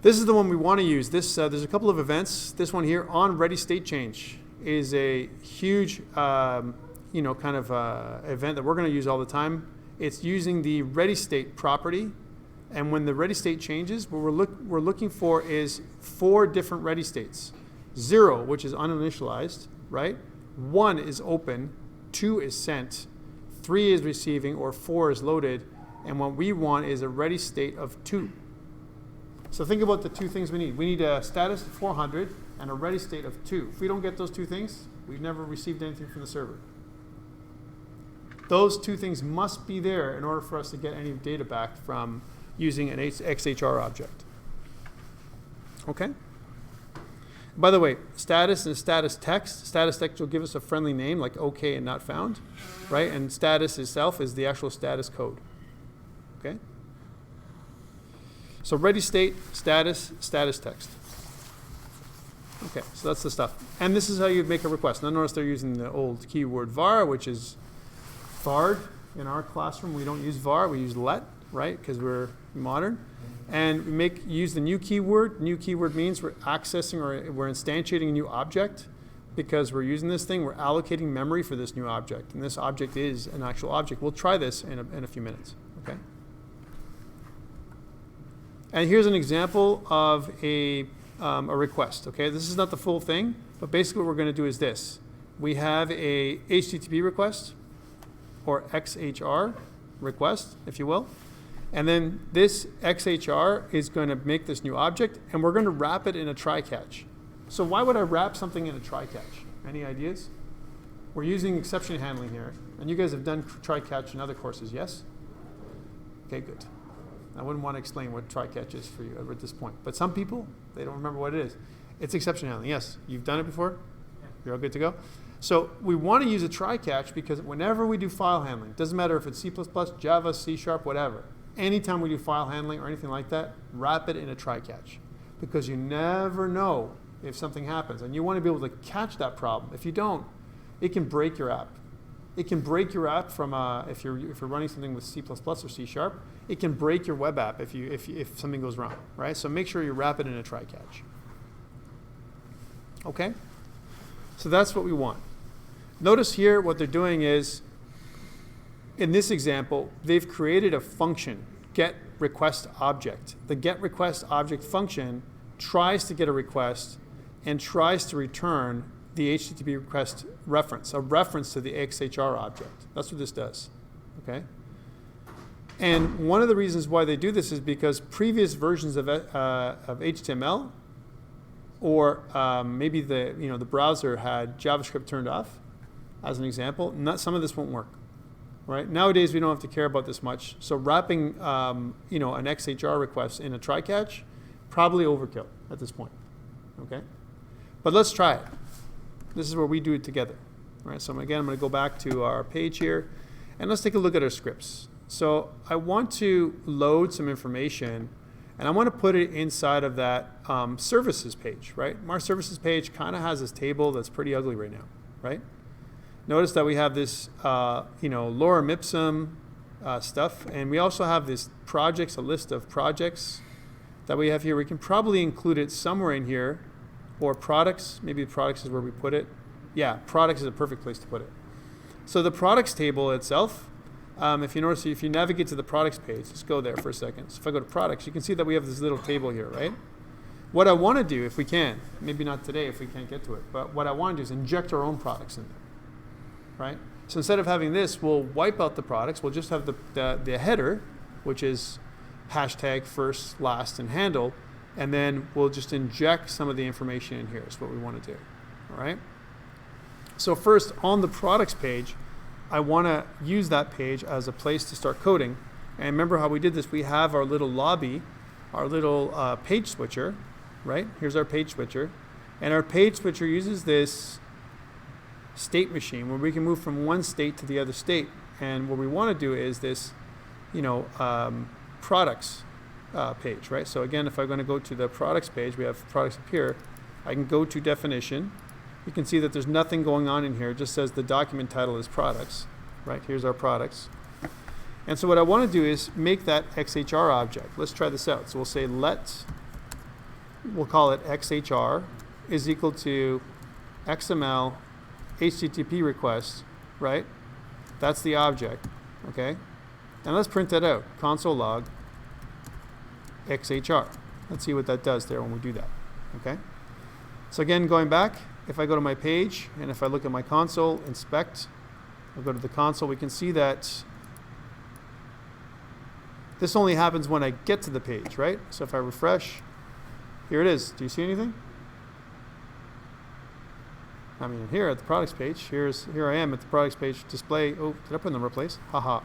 This is the one we want to use. There's a couple of events. This one here, on ready state change, is a huge event that we're going to use all the time. It's using the ready state property, and when the ready state changes, what we're looking for is 4 different ready states. 0, which is uninitialized, right? 1 is open, 2 is sent, 3 is receiving, or 4 is loaded, and what we want is a ready state of 2. So think about the 2 things we need. We need a status of 400, and a ready state of 2. If we don't get those two things, we've never received anything from the server. Those two things must be there in order for us to get any data back from using an XHR object. Okay? By the way, status and status text. Status text will give us a friendly name like OK and not found, right? And status itself is the actual status code. Okay? So ready state, status, status text. Okay, so that's the stuff. And this is how you make a request. Now notice they're using the old keyword var, which is var'd. In our classroom, we don't use var, we use let, right? Because we're modern. And we use the new keyword. New keyword means we're accessing or we're instantiating a new object. Because we're using this thing, we're allocating memory for this new object. And this object is an actual object. We'll try this in a few minutes, okay? And here's an example of a request, okay? This is not the full thing, but basically what we're going to do is this. We have a HTTP request, or XHR request, if you will. And then this XHR is going to make this new object, and we're going to wrap it in a try-catch. So why would I wrap something in a try-catch? Any ideas? We're using exception handling here. And you guys have done try-catch in other courses, yes? Okay, good. I wouldn't want to explain what try-catch is for you at this point. But some people, they don't remember what it is. It's exception handling, yes. You've done it before? Yeah. You're all good to go? So we want to use a try-catch because whenever we do file handling, doesn't matter if it's C++, Java, C#, whatever, anytime we do file handling or anything like that, wrap it in a try-catch. Because you never know if something happens. And you want to be able to catch that problem. If you don't, it can break your app. It can break your app from, if you're running something with C++ or C#, it can break your web app if something goes wrong, right? So make sure you wrap it in a try-catch. Okay? So that's what we want. Notice here what they're doing is, in this example, they've created a function, getRequestObject. The getRequestObject function tries to get a request and tries to return the HTTP request reference, a reference to the XHR object. That's what this does, okay? And one of the reasons why they do this is because previous versions of HTML, or maybe the browser had JavaScript turned off, as an example. Some of this won't work, right? Nowadays we don't have to care about this much. So wrapping an XHR request in a try-catch, probably overkill at this point, okay? But let's try it. This is where we do it together. All right, so again, I'm going to go back to our page here, and let's take a look at our scripts. So I want to load some information, and I want to put it inside of that services page, right? Our services page kind of has this table that's pretty ugly right now, right? Notice that we have this, lorem ipsum stuff, and we also have this projects, a list of projects that we have here. We can probably include it somewhere in here, or products. Maybe products is where we put it. Yeah, products is a perfect place to put it. So the products table itself, if you notice, if you navigate to the products page, let's go there for a second. So if I go to products, you can see that we have this little table here, right? What I want to do, if we can, maybe not today if we can't get to it, but what I want to do is inject our own products in there, right? So instead of having this, we'll wipe out the products. We'll just have the header, which is hashtag first, last, and handle, and then we'll just inject some of the information in here is what we want to do, all right? So first, on the products page, I want to use that page as a place to start coding. And remember how we did this? We have our little lobby, our little page switcher, right? Here's our page switcher. And our page switcher uses this state machine where we can move from one state to the other state. And what we want to do is this, products page, right? So again, if I'm going to go to the products page, we have products up here. I can go to definition. You can see that there's nothing going on in here. It just says the document title is products, right? Here's our products. And so what I want to do is make that XHR object. Let's try this out. So we'll say we'll call it XHR is equal to XML HTTP request, right? That's the object, okay? And let's print that out. Console log XHR. Let's see what that does there when we do that, okay? So again, going back, if I go to my page and if I look at my console, inspect, I'll go to the console, we can see that this only happens when I get to the page, right? So if I refresh, here it is. Do you see anything? I mean, here at the products page, here I am at the products page display. Oh, did I put in the right place? Haha.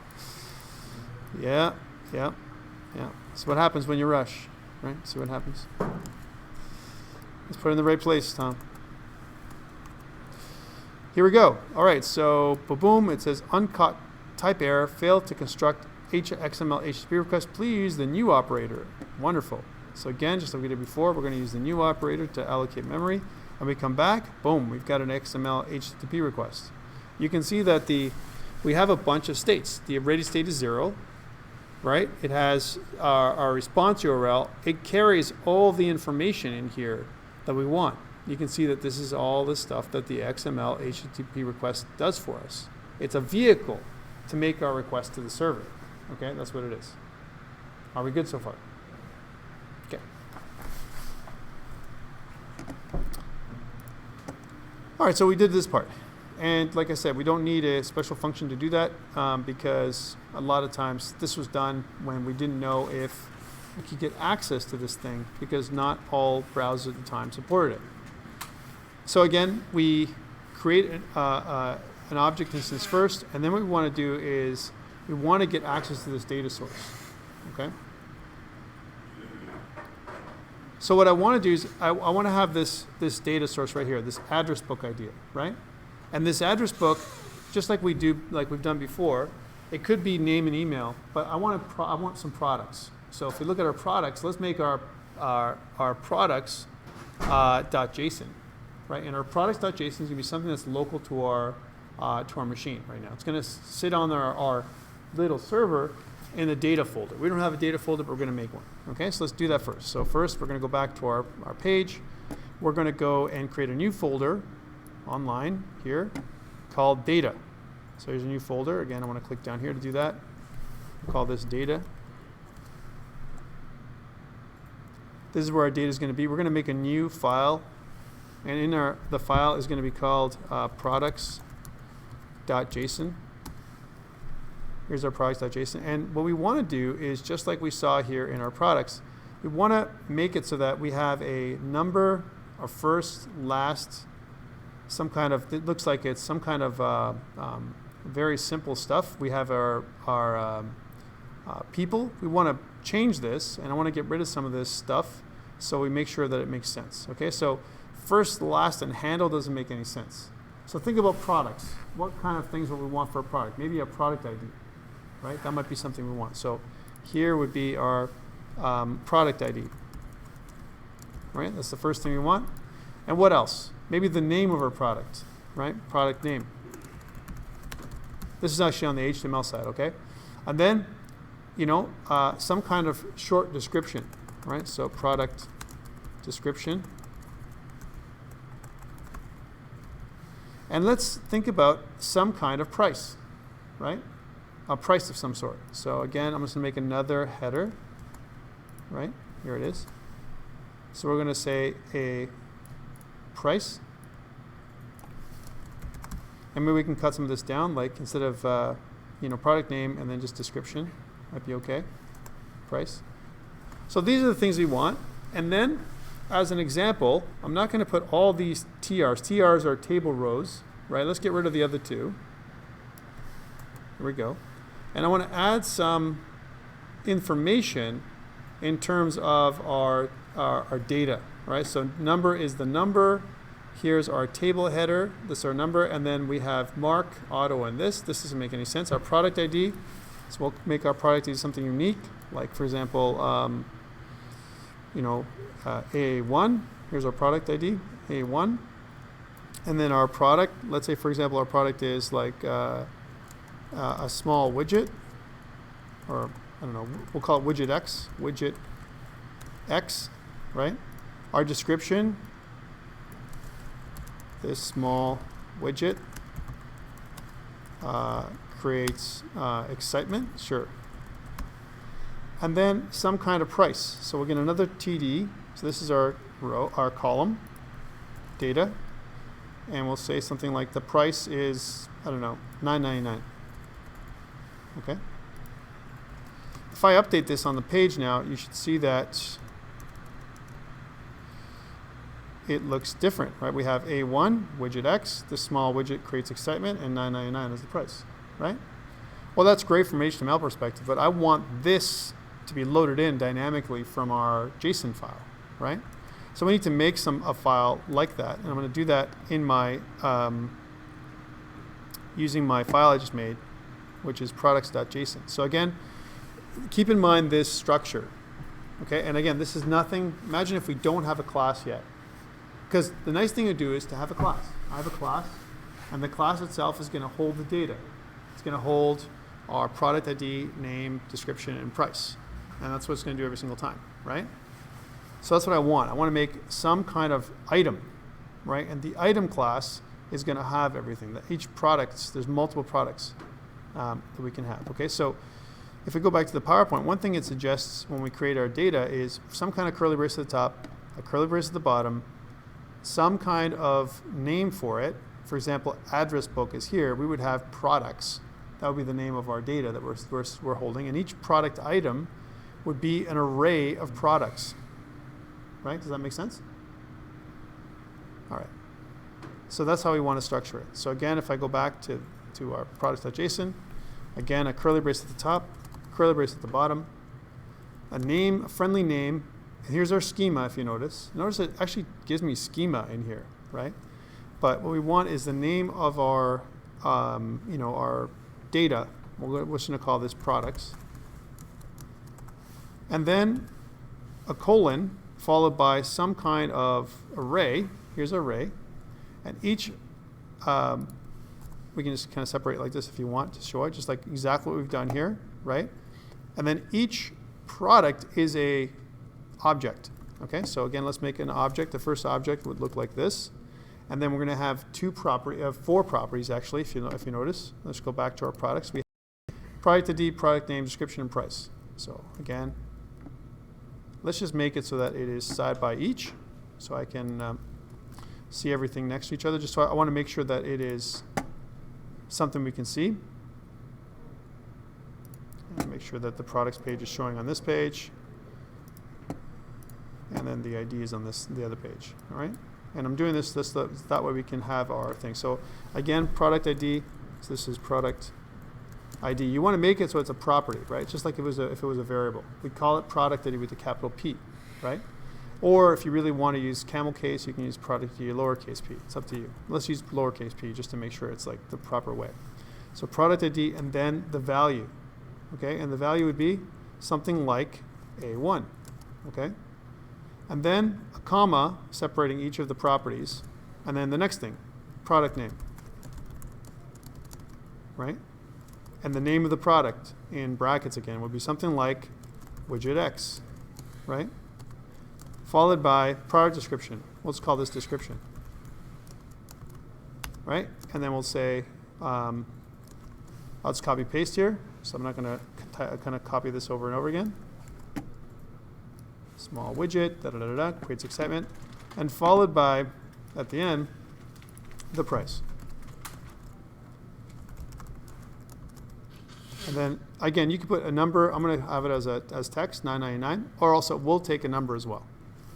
Yeah. So what happens when you rush, right? See what happens. Let's put it in the right place, Tom. Here we go. All right, so boom, it says uncaught type error, failed to construct XMLHttpRequest. Please use the new operator. Wonderful. So again, just like we did before, we're going to use the new operator to allocate memory. And we come back, boom, we've got an XMLHttpRequest. You can see that we have a bunch of states. The ready state is 0, right? It has our response URL. It carries all the information in here that we want. You can see that this is all the stuff that the XMLHttpRequest does for us. It's a vehicle to make our request to the server. Okay, that's what it is. Are we good so far? Okay. All right, so we did this part. And like I said, we don't need a special function to do that because a lot of times this was done when we didn't know if we could get access to this thing because not all browsers at the time supported it. So again, we create an object instance first, and then what we want to do is we want to get access to this data source. Okay? So what I want to do is I want to have this data source right here, this address book idea, right? And this address book, just like we've done before, it could be name and email, but I want some products. So if we look at our products, let's make our products .json, right? And our products.json is going to be something that's local to our machine right now. It's going to sit on our little server in the data folder. We don't have a data folder, but we're going to make one. Okay, so let's do that first. So first, we're going to go back to our page. We're going to go and create a new folder online here called data. So here's a new folder. Again, I want to click down here to do that. We'll call this data. This is where our data is going to be. We're going to make a new file, and in the file is going to be called products.json. Here's our products.json. And what we want to do is, just like we saw here in our products, we want to make it so that we have a number, a first, last, some kind of, it looks like it's some kind of very simple stuff. We have our people. We want to change this, and I want to get rid of some of this stuff so we make sure that it makes sense. Okay, so first, last, and handle doesn't make any sense. So think about products. What kind of things would we want for a product? Maybe a product ID, right? That might be something we want. So here would be our product ID, right? That's the first thing we want. And what else? Maybe the name of our product, right? Product name. This is actually on the HTML side, okay? And then, some kind of short description, right? So product description. And let's think about some kind of price, right? A price of some sort. So again, I'm just going to make another header, right? Here it is. So we're going to say a price. And maybe we can cut some of this down, like instead of product name and then just description, might be okay. Price. So these are the things we want. And then, as an example, I'm not going to put all these TRs. TRs are table rows, right? Let's get rid of the other two. Here we go. And I want to add some information in terms of our data, right? So number is the number. Here's our table header. This is our number. And then we have mark, auto, and this. This doesn't make any sense. Our product ID. So we'll make our product ID something unique. Like, for example, A1. Here's our product ID, A1. And then our product, let's say, for example, our product is like a small widget, or I don't know, we'll call it widget X, right? Our description, this small widget creates excitement, sure. And then some kind of price. So we'll get another TD. So this is our row, our column, data. And we'll say something like the price is, I don't know, $9.99. Okay. If I update this on the page now, you should see that it looks different, right? We have A1, widget X, this small widget creates excitement, and $9.99 is the price, right? Well, that's great from HTML perspective, but I want this to be loaded in dynamically from our JSON file, right? So we need to make a file like that, and I'm going to do that in my using my file I just made, which is products.json. So again, keep in mind this structure, okay? And again, this is nothing. Imagine if we don't have a class yet, because the nice thing to do is to have a class. I have a class, and the class itself is going to hold the data. It's going to hold our product ID, name, description, and price, and that's what it's going to do every single time, right? So that's what I want. I want to make some kind of item, right? And the item class is going to have everything. That each product, there's multiple products that we can have. Okay, so if we go back to the PowerPoint, one thing it suggests when we create our data is some kind of curly brace at the top, a curly brace at the bottom, some kind of name for it. For example, address book is here. We would have products. That would be the name of our data that we're holding. And each product item would be an array of products. Right? Does that make sense? All right. So that's how we want to structure it. So again, if I go back to our products.json, again, a curly brace at the top, curly brace at the bottom, a name, a friendly name. And here's our schema, if you notice. Notice it actually gives me schema in here, right? But what we want is the name of our, our data. We're just going to call this products. And then a colon, followed by some kind of array. Here's an array. And each, we can just kind of separate like this if you want to show it, just like exactly what we've done here, right? And then each product is a object. Okay, so again, let's make an object. The first object would look like this. And then we're going to have four properties actually, if you notice. Let's go back to our products. We have product ID, product name, description, and price. So again, let's just make it so that it is side by each, so I can see everything next to each other. Just so I want to make sure that it is something we can see. And make sure that the products page is showing on this page, and then the ID is on the other page. All right. And I'm doing this that way we can have our thing. So again, product ID. So this is product ID. You want to make it so it's a property, right? Just like if it was a variable. We call it product ID with a capital P, right? Or if you really want to use camel case, you can use product ID lowercase p. It's up to you. Let's use lowercase p just to make sure it's like the proper way. So product ID and then the value, okay? And the value would be something like A1, okay? And then a comma separating each of the properties, and then the next thing, product name, right? And the name of the product in brackets again would be something like widget X, right? Followed by product description. Let's call this description, right? And then we'll say, I'll just copy paste here. So I'm not going to kind of copy this over and over again. Small widget, creates excitement, and followed by, at the end, the price. And then again, you can put a number. I'm going to have it as text, $9.99, or also we'll take a number as well.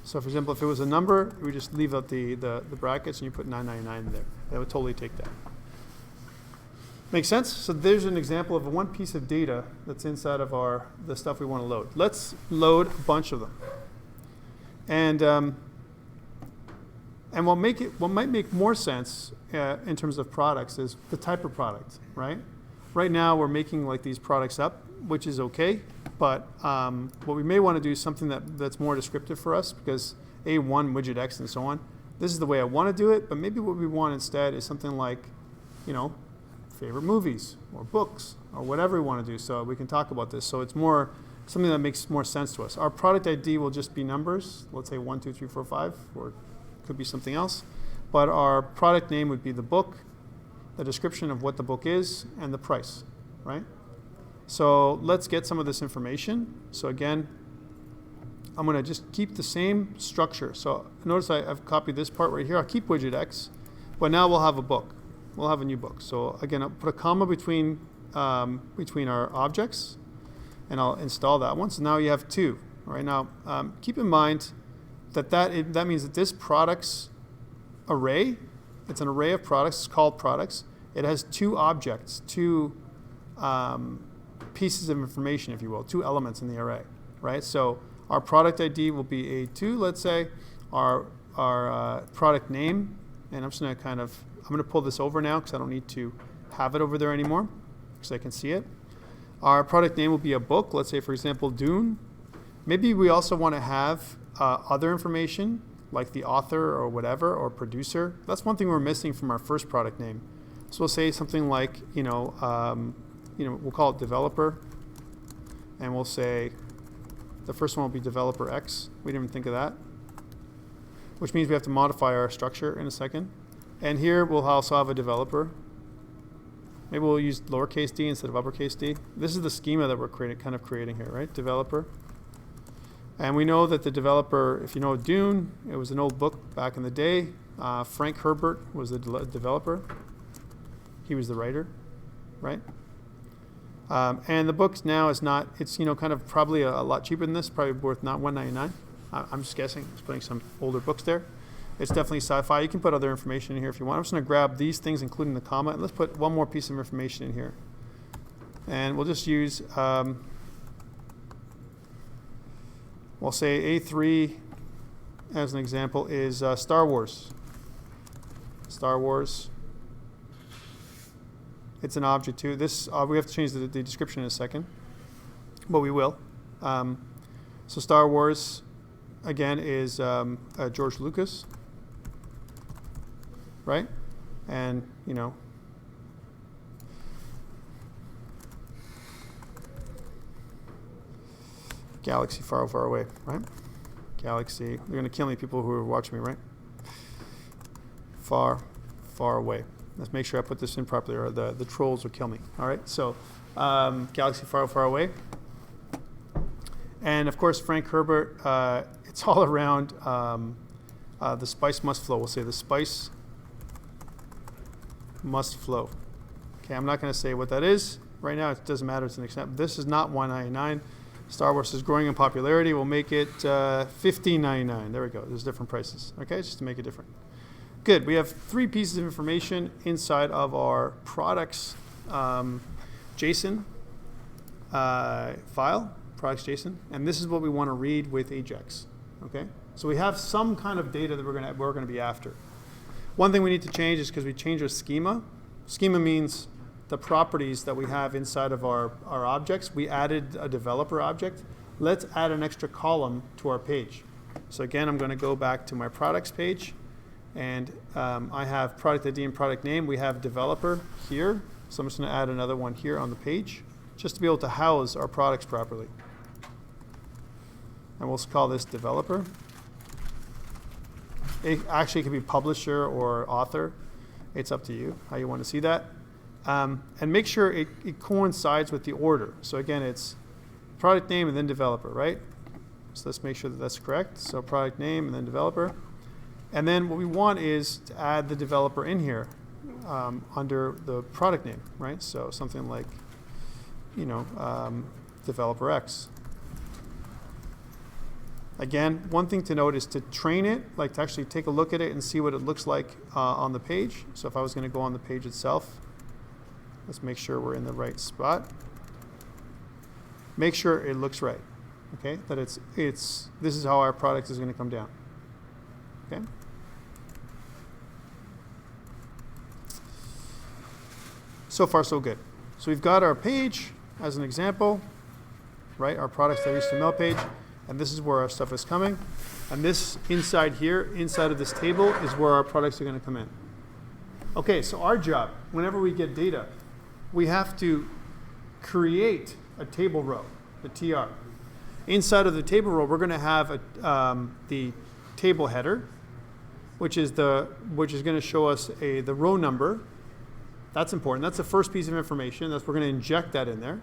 So for example, if it was a number, we just leave out the brackets and you put $9.99 in there. That would totally take that. Makes sense? So there's an example of one piece of data that's inside of the stuff we want to load. Let's load a bunch of them. And what might make more sense in terms of products is the type of product, right? Right now we're making like these products up, which is okay, but what we may want to do is something that's more descriptive for us, because A1, widget X, and so on. This is the way I want to do it, but maybe what we want instead is something like, favorite movies or books or whatever we want to do. So we can talk about this. So it's more something that makes more sense to us. Our product ID will just be numbers. Let's say 1, 2, 3, 4, 5, or it could be something else. But our product name would be the book, the description of what the book is, and the price, right? So let's get some of this information. So again, I'm going to just keep the same structure. So notice I've copied this part right here. I'll keep widget X, but now we'll have a book. We'll have a new book. So again, I'll put a comma between our objects, and I'll install that one. So now you have two. Right now, keep in mind that means that this products array, it's an array of products, it's called products. It has two objects, two pieces of information, if you will, two elements in the array, right? So our product ID will be A2, let's say, our product name, and I'm just going to I'm going to pull this over now because I don't need to have it over there anymore because I can see it. Our product name will be a book, let's say, for example, Dune. Maybe we also want to have other information like the author or whatever, or producer. That's one thing we're missing from our first product name. So we'll say something like, we'll call it developer, and we'll say the first one will be developer X. We didn't even think of that, which means we have to modify our structure in a second. And here we'll also have a developer. Maybe we'll use lowercase d instead of uppercase d. This is the schema that we're creating here, right? Developer. And we know that the developer, if you know Dune, it was an old book back in the day. Frank Herbert was the developer. He was the writer, right? And the book now is not, it's kind of probably a lot cheaper than this, probably worth not $1.99. I'm just guessing, just putting some older books there. It's definitely sci-fi. You can put other information in here if you want. I'm just going to grab these things, including the comma, and let's put one more piece of information in here. And we'll just use, we'll say A3 as an example is Star Wars. Star Wars. It's an object too. This we have to change the description in a second, but we will. So Star Wars, again, is George Lucas, right? And galaxy far, far away, right? Galaxy. They're going to kill me, people who are watching me, right? Far, far away. Let's make sure I put this in properly, or the trolls will kill me. All right, so galaxy far, far away. And of course, Frank Herbert, it's all around the spice must flow. We'll say the spice must flow. Okay, I'm not going to say what that is right now. It doesn't matter. It's an example. This is not $1.99. Star Wars is growing in popularity. We'll make it $15.99. There we go. There's different prices. Okay, just to make it different. Good. We have three pieces of information inside of our products JSON file, products JSON, and this is what we want to read with Ajax. Okay, so we have some kind of data that we're going to be after. One thing we need to change is because we changed our schema. Schema means the properties that we have inside of our objects. We added a developer object. Let's add an extra column to our page. So again, I'm going to go back to my products page. And I have product ID and product name. We have developer here. So I'm just going to add another one here on the page just to be able to house our products properly. And we'll call this developer. It actually could be publisher or author. It's up to you how you want to see that. And make sure it coincides with the order. So again, it's product name and then developer, right? So let's make sure that that's correct. So product name and then developer. And then what we want is to add the developer in here under the product name, right? So something like, developer X. Again, one thing to note is to train it, like to actually take a look at it and see what it looks like on the page. So if I was going to go on the page itself, let's make sure we're in the right spot. Make sure it looks right, okay? That this is how our product is going to come down, okay? So far, so good. So we've got our page as an example, right? Our products.html page, and this is where our stuff is coming. And this inside here, inside of this table, is where our products are going to come in. Okay, so our job, whenever we get data, we have to create a table row, the TR. Inside of the table row, we're going to have the table header, which is going to show us the row number. That's important. That's the first piece of information. We're going to inject that in there.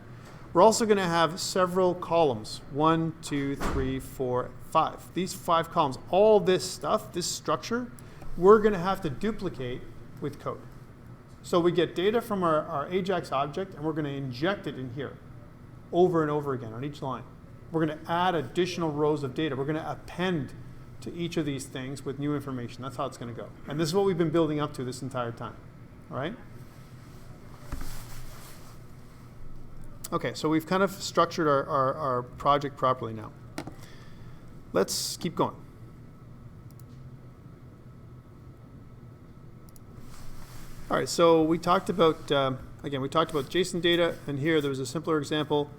We're also going to have several columns. 1, 2, 3, 4, 5. These 5 columns, all this stuff, this structure, we're going to have to duplicate with code. So we get data from our Ajax object, and we're going to inject it in here over and over again on each line. We're going to add additional rows of data. We're going to append to each of these things with new information. That's how it's going to go. And this is what we've been building up to this entire time. All right? Okay, so we've kind of structured our project properly now. Let's keep going. All right, so we talked about, again, we talked about JSON data, and here there was a simpler example.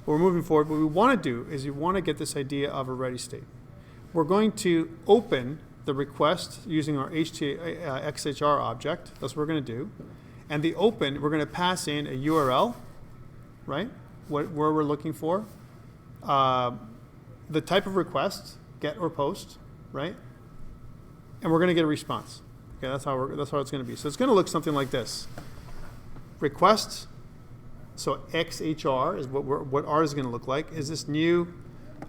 We're moving forward. What we want to do is we want to get this idea of a ready state. We're going to open the request using our XHR object. That's what we're going to do. And the open, we're going to pass in a URL, right, where we're looking for. The type of request, get or post, right? And we're going to get a response. Okay, that's how it's going to be. So it's going to look something like this. Request, so XHR is what ours is going to look like, is this new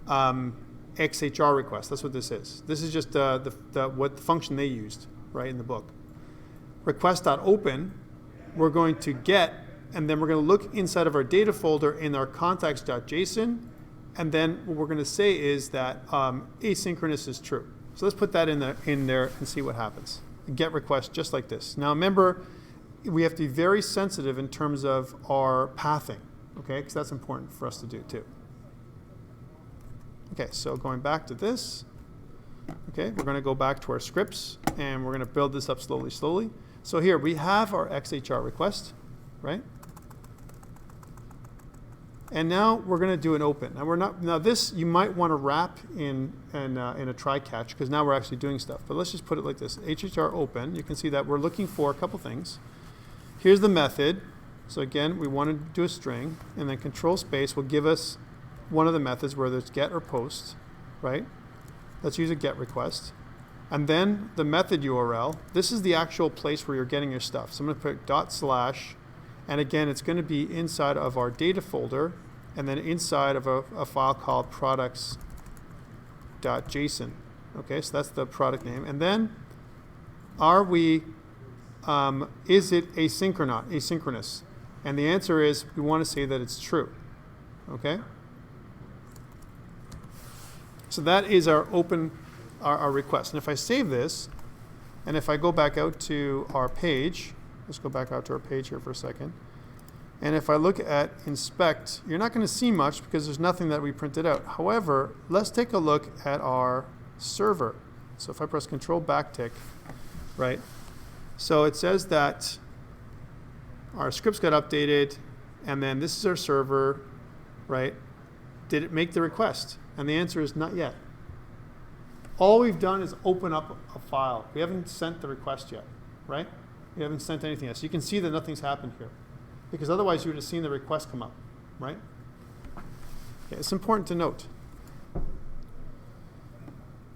XHR request. That's what this is. This is just what function they used, right, in the book. Request.open, we're going to get, and then we're going to look inside of our data folder in our contacts.json, and then what we're going to say is that asynchronous is true. So let's put that in there and see what happens. Get request just like this. Now remember, we have to be very sensitive in terms of our pathing, okay? Because that's important for us to do too. Okay, so going back to this, okay, we're going to go back to our scripts and we're going to build this up slowly. So here we have our XHR request, right? And now we're going to do an open. Now this you might want to wrap in a try catch because now we're actually doing stuff. But let's just put it like this: HHR open. You can see that we're looking for a couple things. Here's the method. So again, we want to do a string, and then control space will give us one of the methods, whether it's get or post, right? Let's use a get request. And then the method URL. This is the actual place where you're getting your stuff. So I'm going to put /, and again, it's going to be inside of our data folder, and then inside of a file called products.json. Okay, so that's the product name. And then, is it asynchronous? And the answer is we want to say that it's true. Okay. So that is our open, our request. And if I save this, and if I go back out to our page. Let's go back out to our page here for a second. And if I look at inspect, you're not going to see much because there's nothing that we printed out. However, let's take a look at our server. So if I press Control backtick, right? So it says that our scripts got updated, and then this is our server, right? Did it make the request? And the answer is not yet. All we've done is open up a file. We haven't sent the request yet, right? We haven't sent anything else. You can see that nothing's happened here, because otherwise you would have seen the request come up, right? Okay, it's important to note.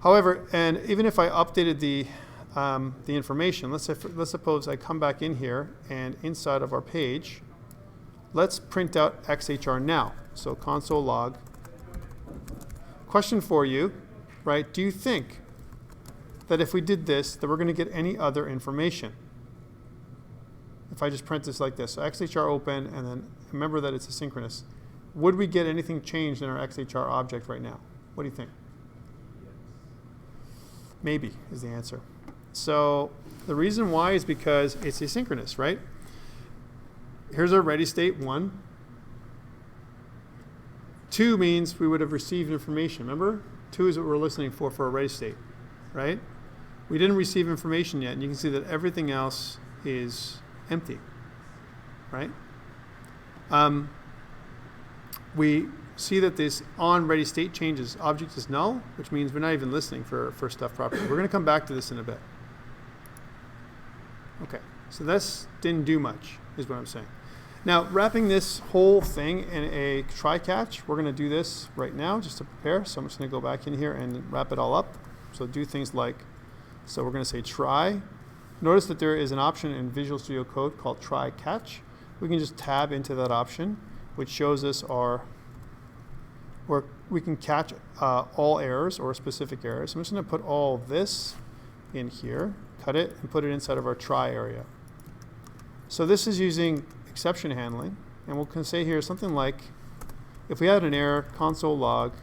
However, and even if I updated the information, let's suppose I come back in here and inside of our page, let's print out XHR now. So console log. Question for you, right? Do you think that if we did this, that we're going to get any other information? If I just print this like this, so XHR open, and then remember that it's asynchronous, would we get anything changed in our XHR object right now? What do you think? Maybe is the answer. So the reason why is because it's asynchronous, right? Here's our ready state 1. 2 means we would have received information. Remember? 2 is what we're listening for a ready state, right? We didn't receive information yet, and you can see that everything else is empty, right? We see that this on ready state changes. Object is null, which means we're not even listening for stuff properly. We're going to come back to this in a bit. Okay, so this didn't do much, is what I'm saying. Now, wrapping this whole thing in a try catch, we're going to do this right now just to prepare. So I'm just going to go back in here and wrap it all up. So do things like, so we're going to say try. Notice that there is an option in Visual Studio Code called try catch. We can just tab into that option, which shows us where we can catch all errors or specific errors. I'm just going to put all this in here, cut it, and put it inside of our try area. So this is using exception handling, and we can say here something like, if we had an error, console log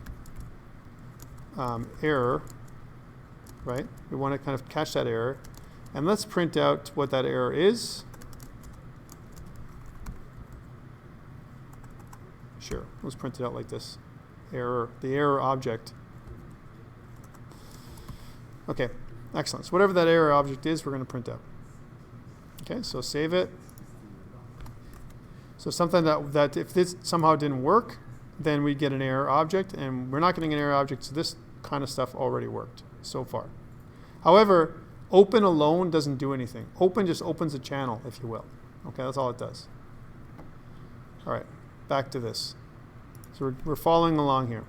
error, right? We want to kind of catch that error. And let's print out what that error is. Sure, let's print it out like this. Error, the error object. Okay, excellent. So whatever that error object is, we're going to print out. Okay, so save it. So something that if this somehow didn't work, then we get an error object, and we're not getting an error object, so this kind of stuff already worked so far. However, open alone doesn't do anything. Open just opens a channel, if you will. Okay, that's all it does. All right, back to this. So we're following along here.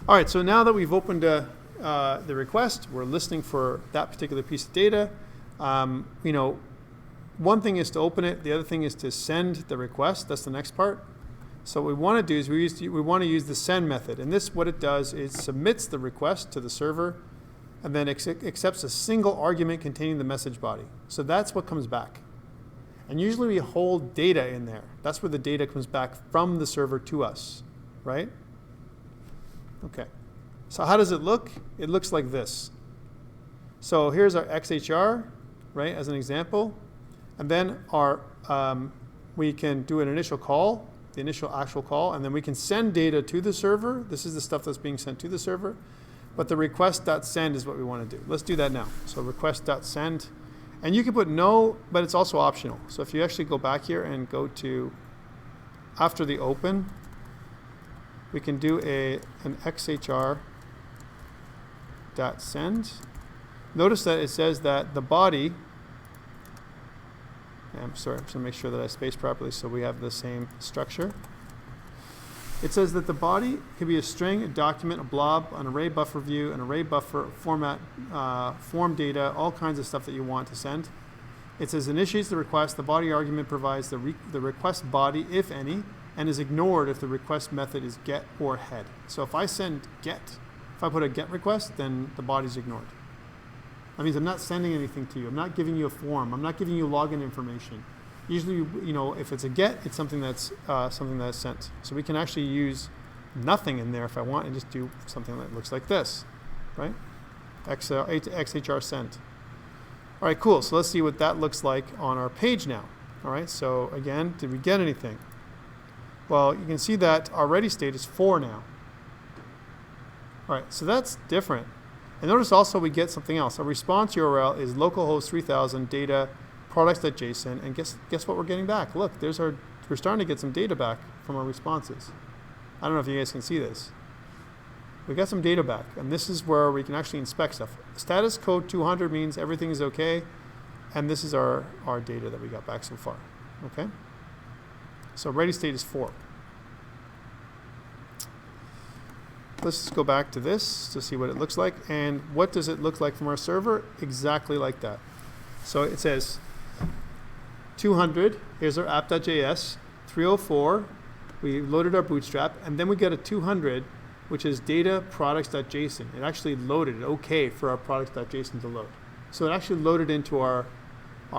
All right, so now that we've opened the request, we're listening for that particular piece of data. You know, one thing is to open it. The other thing is to send the request. That's the next part. So what we want to do is we want to use the send method. And this, what it does is submits the request to the server and then accepts a single argument containing the message body. So that's what comes back. And usually we hold data in there. That's where the data comes back from the server to us, right? Okay. So how does it look? It looks like this. So here's our XHR, right, as an example. And then our we can do an initial call, the initial actual call, and then we can send data to the server. This is the stuff that's being sent to the server. But the request.send is what we want to do. Let's do that now. So request.send. And you can put no, but it's also optional. So if you actually go back here and go to, after the open, we can do an XHR.send. Notice that it says that the body, I'm sorry, I'm just going to make sure that I space properly so we have the same structure. It says that the body can be a string, a document, a blob, an array buffer view, an array buffer format, form data, all kinds of stuff that you want to send. It says initiates the request. The body argument provides the request body, if any, and is ignored if the request method is get or head. So if I send get, if I put a get request, then the body's ignored. That means I'm not sending anything to you. I'm not giving you a form. I'm not giving you login information. Usually, you know, if it's a get, it's something that's sent. So we can actually use nothing in there if I want and just do something that looks like this, right? XHR sent. All right, cool. So let's see what that looks like on our page now. All right, so again, did we get anything? Well, you can see that our ready state is 4 now. All right, so that's different. And notice also we get something else. Our response URL is localhost 3000 data products.json, and guess what we're getting back? Look, we're starting to get some data back from our responses. I don't know if you guys can see this. We got some data back, and this is where we can actually inspect stuff. Status code 200 means everything is okay, and this is our data that we got back so far. Okay? So ready state is 4. Let's just go back to this to see what it looks like. And what does it look like from our server? Exactly like that. So it says 200, here's our app.js, 304, we loaded our bootstrap, and then we get a 200, which is data products.json. It actually loaded it okay for our products.json to load. So it actually loaded into our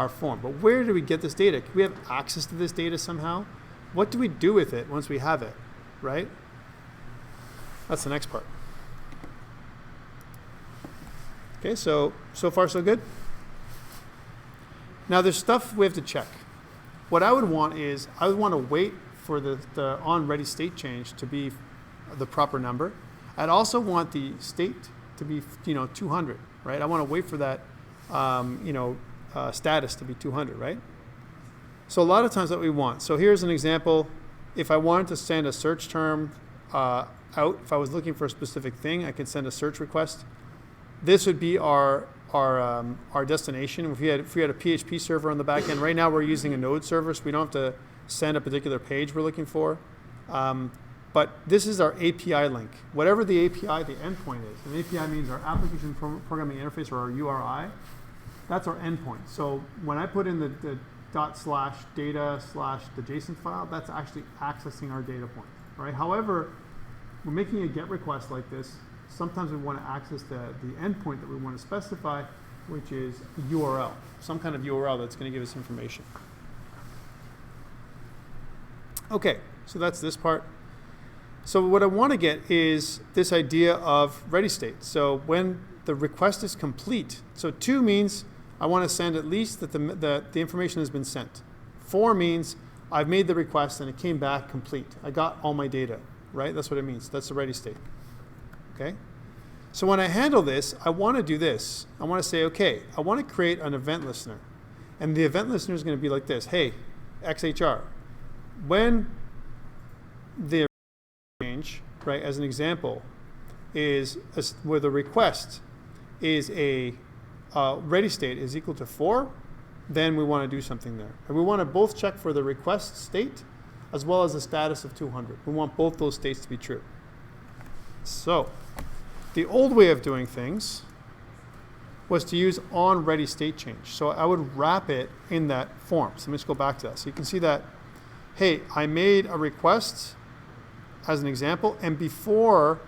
form. But where do we get this data? Can we have access to this data somehow? What do we do with it once we have it, right? That's the next part. Okay, so far so good? Now there's stuff we have to check. What I would want is, I would want to wait for the on ready state change to be the proper number. I'd also want the state to be 200, right? I want to wait for that status to be 200, right? So a lot of times what we want. So here's an example. If I wanted to send a search term out, if I was looking for a specific thing, I could send a search request. This would be our destination. If we had a PHP server on the back end, right now we're using a Node server, so we don't have to send a particular page we're looking for. But this is our API link. Whatever the API, the endpoint is. An API means our application programming interface, or our URI. That's our endpoint. So when I put in the ./data/the JSON file, that's actually accessing our data point, right? However, we're making a GET request like this. Sometimes we want to access the endpoint that we want to specify, which is a URL, some kind of URL that's going to give us information. Okay, so that's this part. So what I want to get is this idea of ready state. So when the request is complete. So 2 means I want to send at least that the information has been sent. 4 means I've made the request and it came back complete. I got all my data, right? That's what it means. That's the ready state. Okay? So when I handle this, I want to do this. I want to say, okay, I want to create an event listener. And the event listener is going to be like this. Hey, XHR, when the change, right, as an example, is where the request is a ready state is equal to 4, then we want to do something there. And we want to both check for the request state as well as the status of 200. We want both those states to be true. So the old way of doing things was to use on ready state change. So I would wrap it in that form. So let me just go back to that. So you can see that, hey, I made a request as an example, and before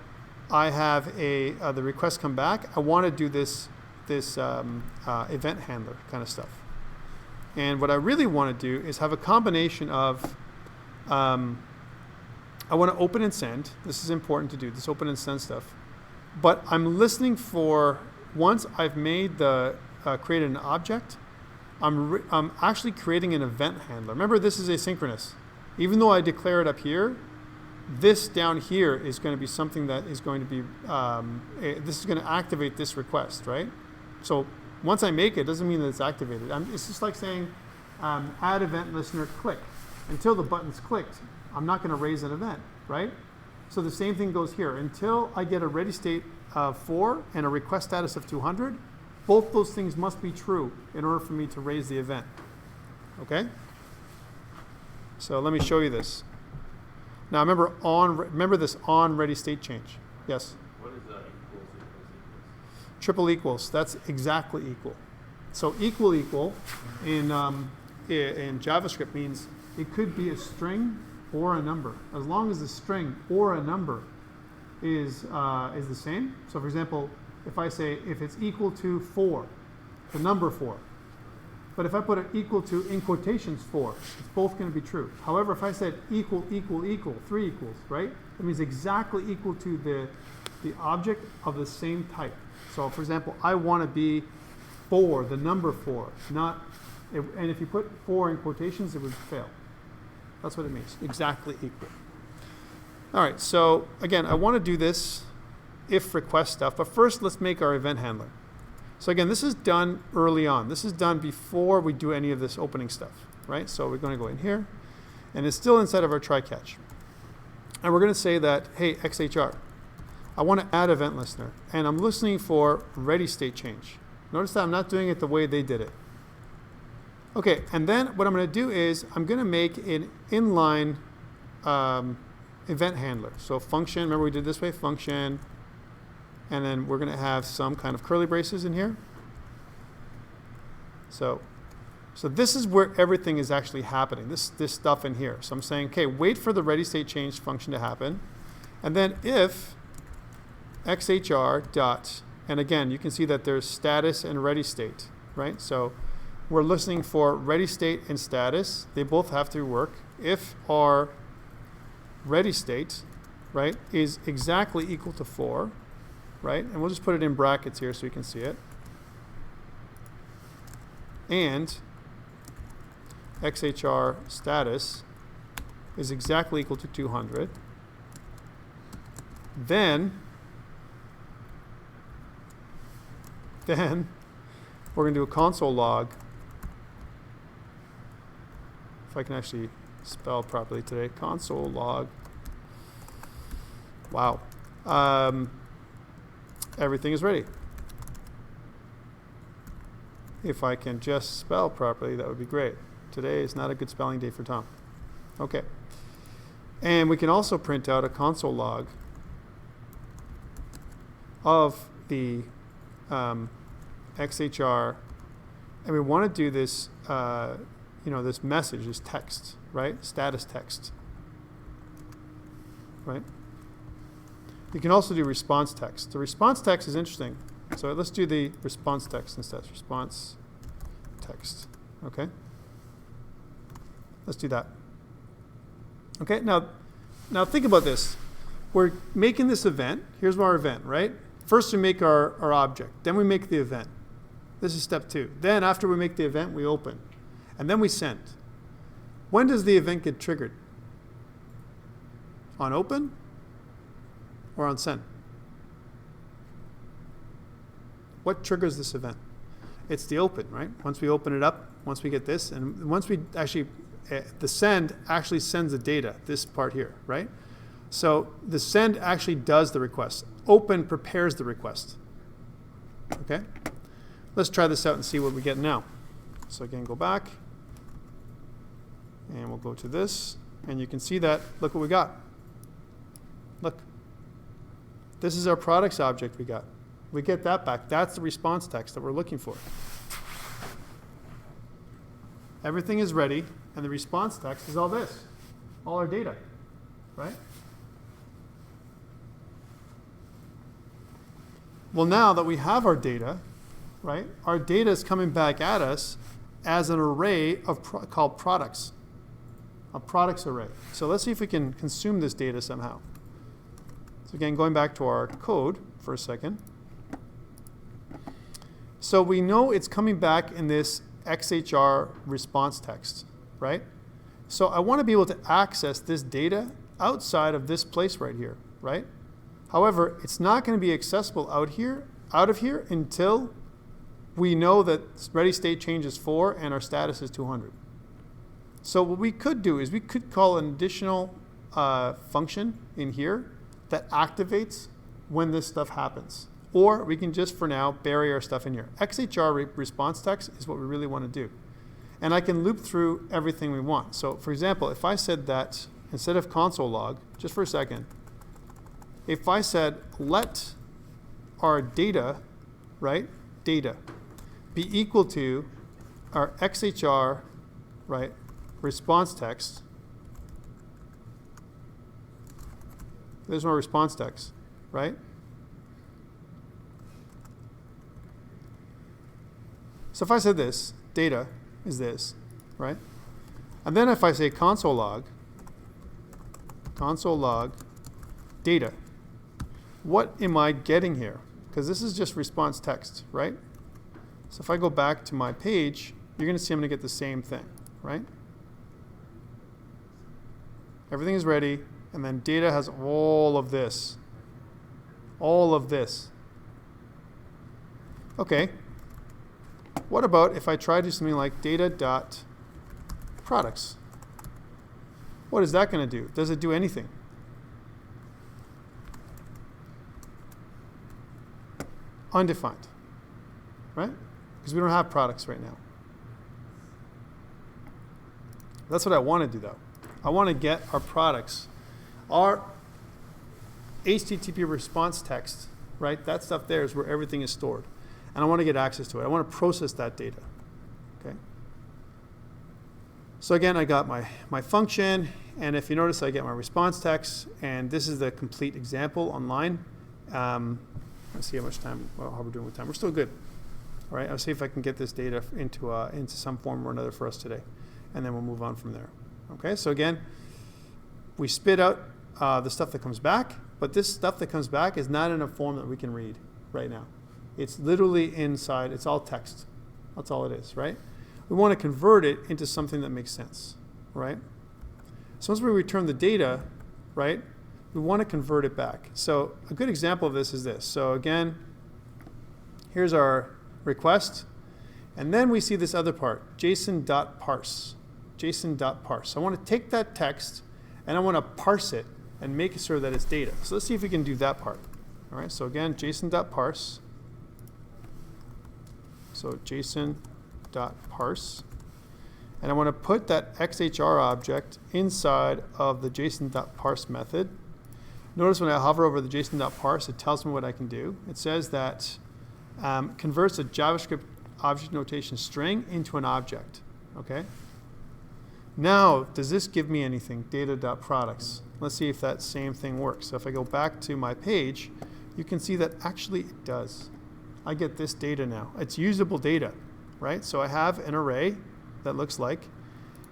I have the request come back, I want to do this event handler kind of stuff. And what I really want to do is have a combination of, I want to open and send. This is important to do, this open and send stuff. But I'm listening for, once I've made created an object, I'm actually creating an event handler. Remember, this is asynchronous. Even though I declare it up here, this down here is going to be something that is going to be, this is going to activate this request, right? So once I make it, doesn't mean that it's activated. It's just like saying, add event listener click. Until the button's clicked, I'm not going to raise an event, right? So the same thing goes here. Until I get a ready state of 4 and a request status of 200, both those things must be true in order for me to raise the event. Okay? So let me show you this. Now remember this on ready state change. Yes? What is equals? Triple equals. That's exactly equal. So equal in JavaScript means it could be a string or a number, as long as the string or a number is the same. So for example, if I say if it's equal to 4, the number 4. But if I put it equal to, in quotations, 4, it's both going to be true. However, if I said equal, 3 equals, right? That means exactly equal to the object of the same type. So for example, I want to be 4, the number 4, not, and if you put 4 in quotations, it would fail. That's what it means, exactly equal. All right, so again, I want to do this if request stuff, but first let's make our event handler. So again, this is done early on. This is done before we do any of this opening stuff, right? So we're going to go in here, and it's still inside of our try catch. And we're going to say that, hey, XHR, I want to add event listener, and I'm listening for ready state change. Notice that I'm not doing it the way they did it. Okay, and then what I'm going to do is I'm going to make an inline event handler. So function, remember we did this way, function, and then we're going to have some kind of curly braces in here. So this is where everything is actually happening, this stuff in here. So I'm saying, okay, wait for the ready state change function to happen, and then if XHR dot, and again, you can see that there's status and ready state, right? So we're listening for ready state and status. They both have to work. If our ready state, right, is exactly equal to 4, right? And we'll just put it in brackets here so you can see it. And XHR status is exactly equal to 200. Then we're going to do a console log. If I can actually spell properly today, console log. Wow. Everything is ready. If I can just spell properly, that would be great. Today is not a good spelling day for Tom. Okay. And we can also print out a console log of the XHR, and we want to do this, this message, this text, right? Status text, right? You can also do response text. The response text is interesting. So let's do the response text instead. Response text. Okay. Let's do that. Okay. Now think about this. We're making this event. Here's our event, right? first we make our object, then we make the event. This is step 2. Then after we make the event, we open, and then we send. When does the event get triggered? On open or on send? What triggers this event? It's the open, right? Once we open it up, once we get this, and once we actually, the send actually sends the data, this part here, right? So the send actually does the request. Open prepares the request. Okay? Let's try this out and see what we get now. So again, go back. And we'll go to this. And you can see that, look what we got. Look. This is our products object we got. We get that back. That's the response text that we're looking for. Everything is ready, and the response text is all this, all our data, right? Well, now that we have our data, right, our data is coming back at us as an array of called products, a products array. So let's see if we can consume this data somehow. So again, going back to our code for a second. So we know it's coming back in this XHR response text, right? So I want to be able to access this data outside of this place right here, right? However, it's not going to be accessible out of here until we know that ready state change is 4 and our status is 200. So what we could do is we could call an additional function in here that activates when this stuff happens. Or we can just, for now, bury our stuff in here. XHR response text is what we really want to do. And I can loop through everything we want. So, for example, if I said that, instead of console log, just for a second, if I said let our data, right, data, be equal to our XHR, right, response text. There's my response text, right? So if I said this, data is this, right? And then if I say console log, data, what am I getting here? Because this is just response text, right? So if I go back to my page, you're going to see I'm going to get the same thing, right? Everything is ready, and then data has all of this. All of this. Okay. What about if I try to do something like data.products? What is that going to do? Does it do anything? Undefined, right? Because we don't have products right now. That's what I want to do, though. I want to get our products, our HTTP response text, right? That stuff there is where everything is stored. And I want to get access to it. I want to process that data. Okay. So again, I got my function, and if you notice, I get my response text, and this is the complete example online. Let's see how much time, well, how we're doing with time. We're still good. All right. I'll see if I can get this data into some form or another for us today, and then we'll move on from there. Okay. So again, we spit out the stuff that comes back, but this stuff that comes back is not in a form that we can read right now. It's literally inside. It's all text. That's all it is, right? We want to convert it into something that makes sense, right? So once we return the data, right, we want to convert it back. So a good example of this is this. So again, here's our request. And then we see this other part, JSON.parse. JSON.parse. So I want to take that text, and I want to parse it and make sure that it's data. So let's see if we can do that part. All right, so again, JSON.parse. So JSON.parse. And I want to put that XHR object inside of the JSON.parse method. Notice when I hover over the JSON.parse, it tells me what I can do. It says that converts a JavaScript object notation string into an object. Okay. Now, does this give me anything? Data.products. Let's see if that same thing works. So if I go back to my page, you can see that actually it does. I get this data now. It's usable data, right? So I have an array that looks like,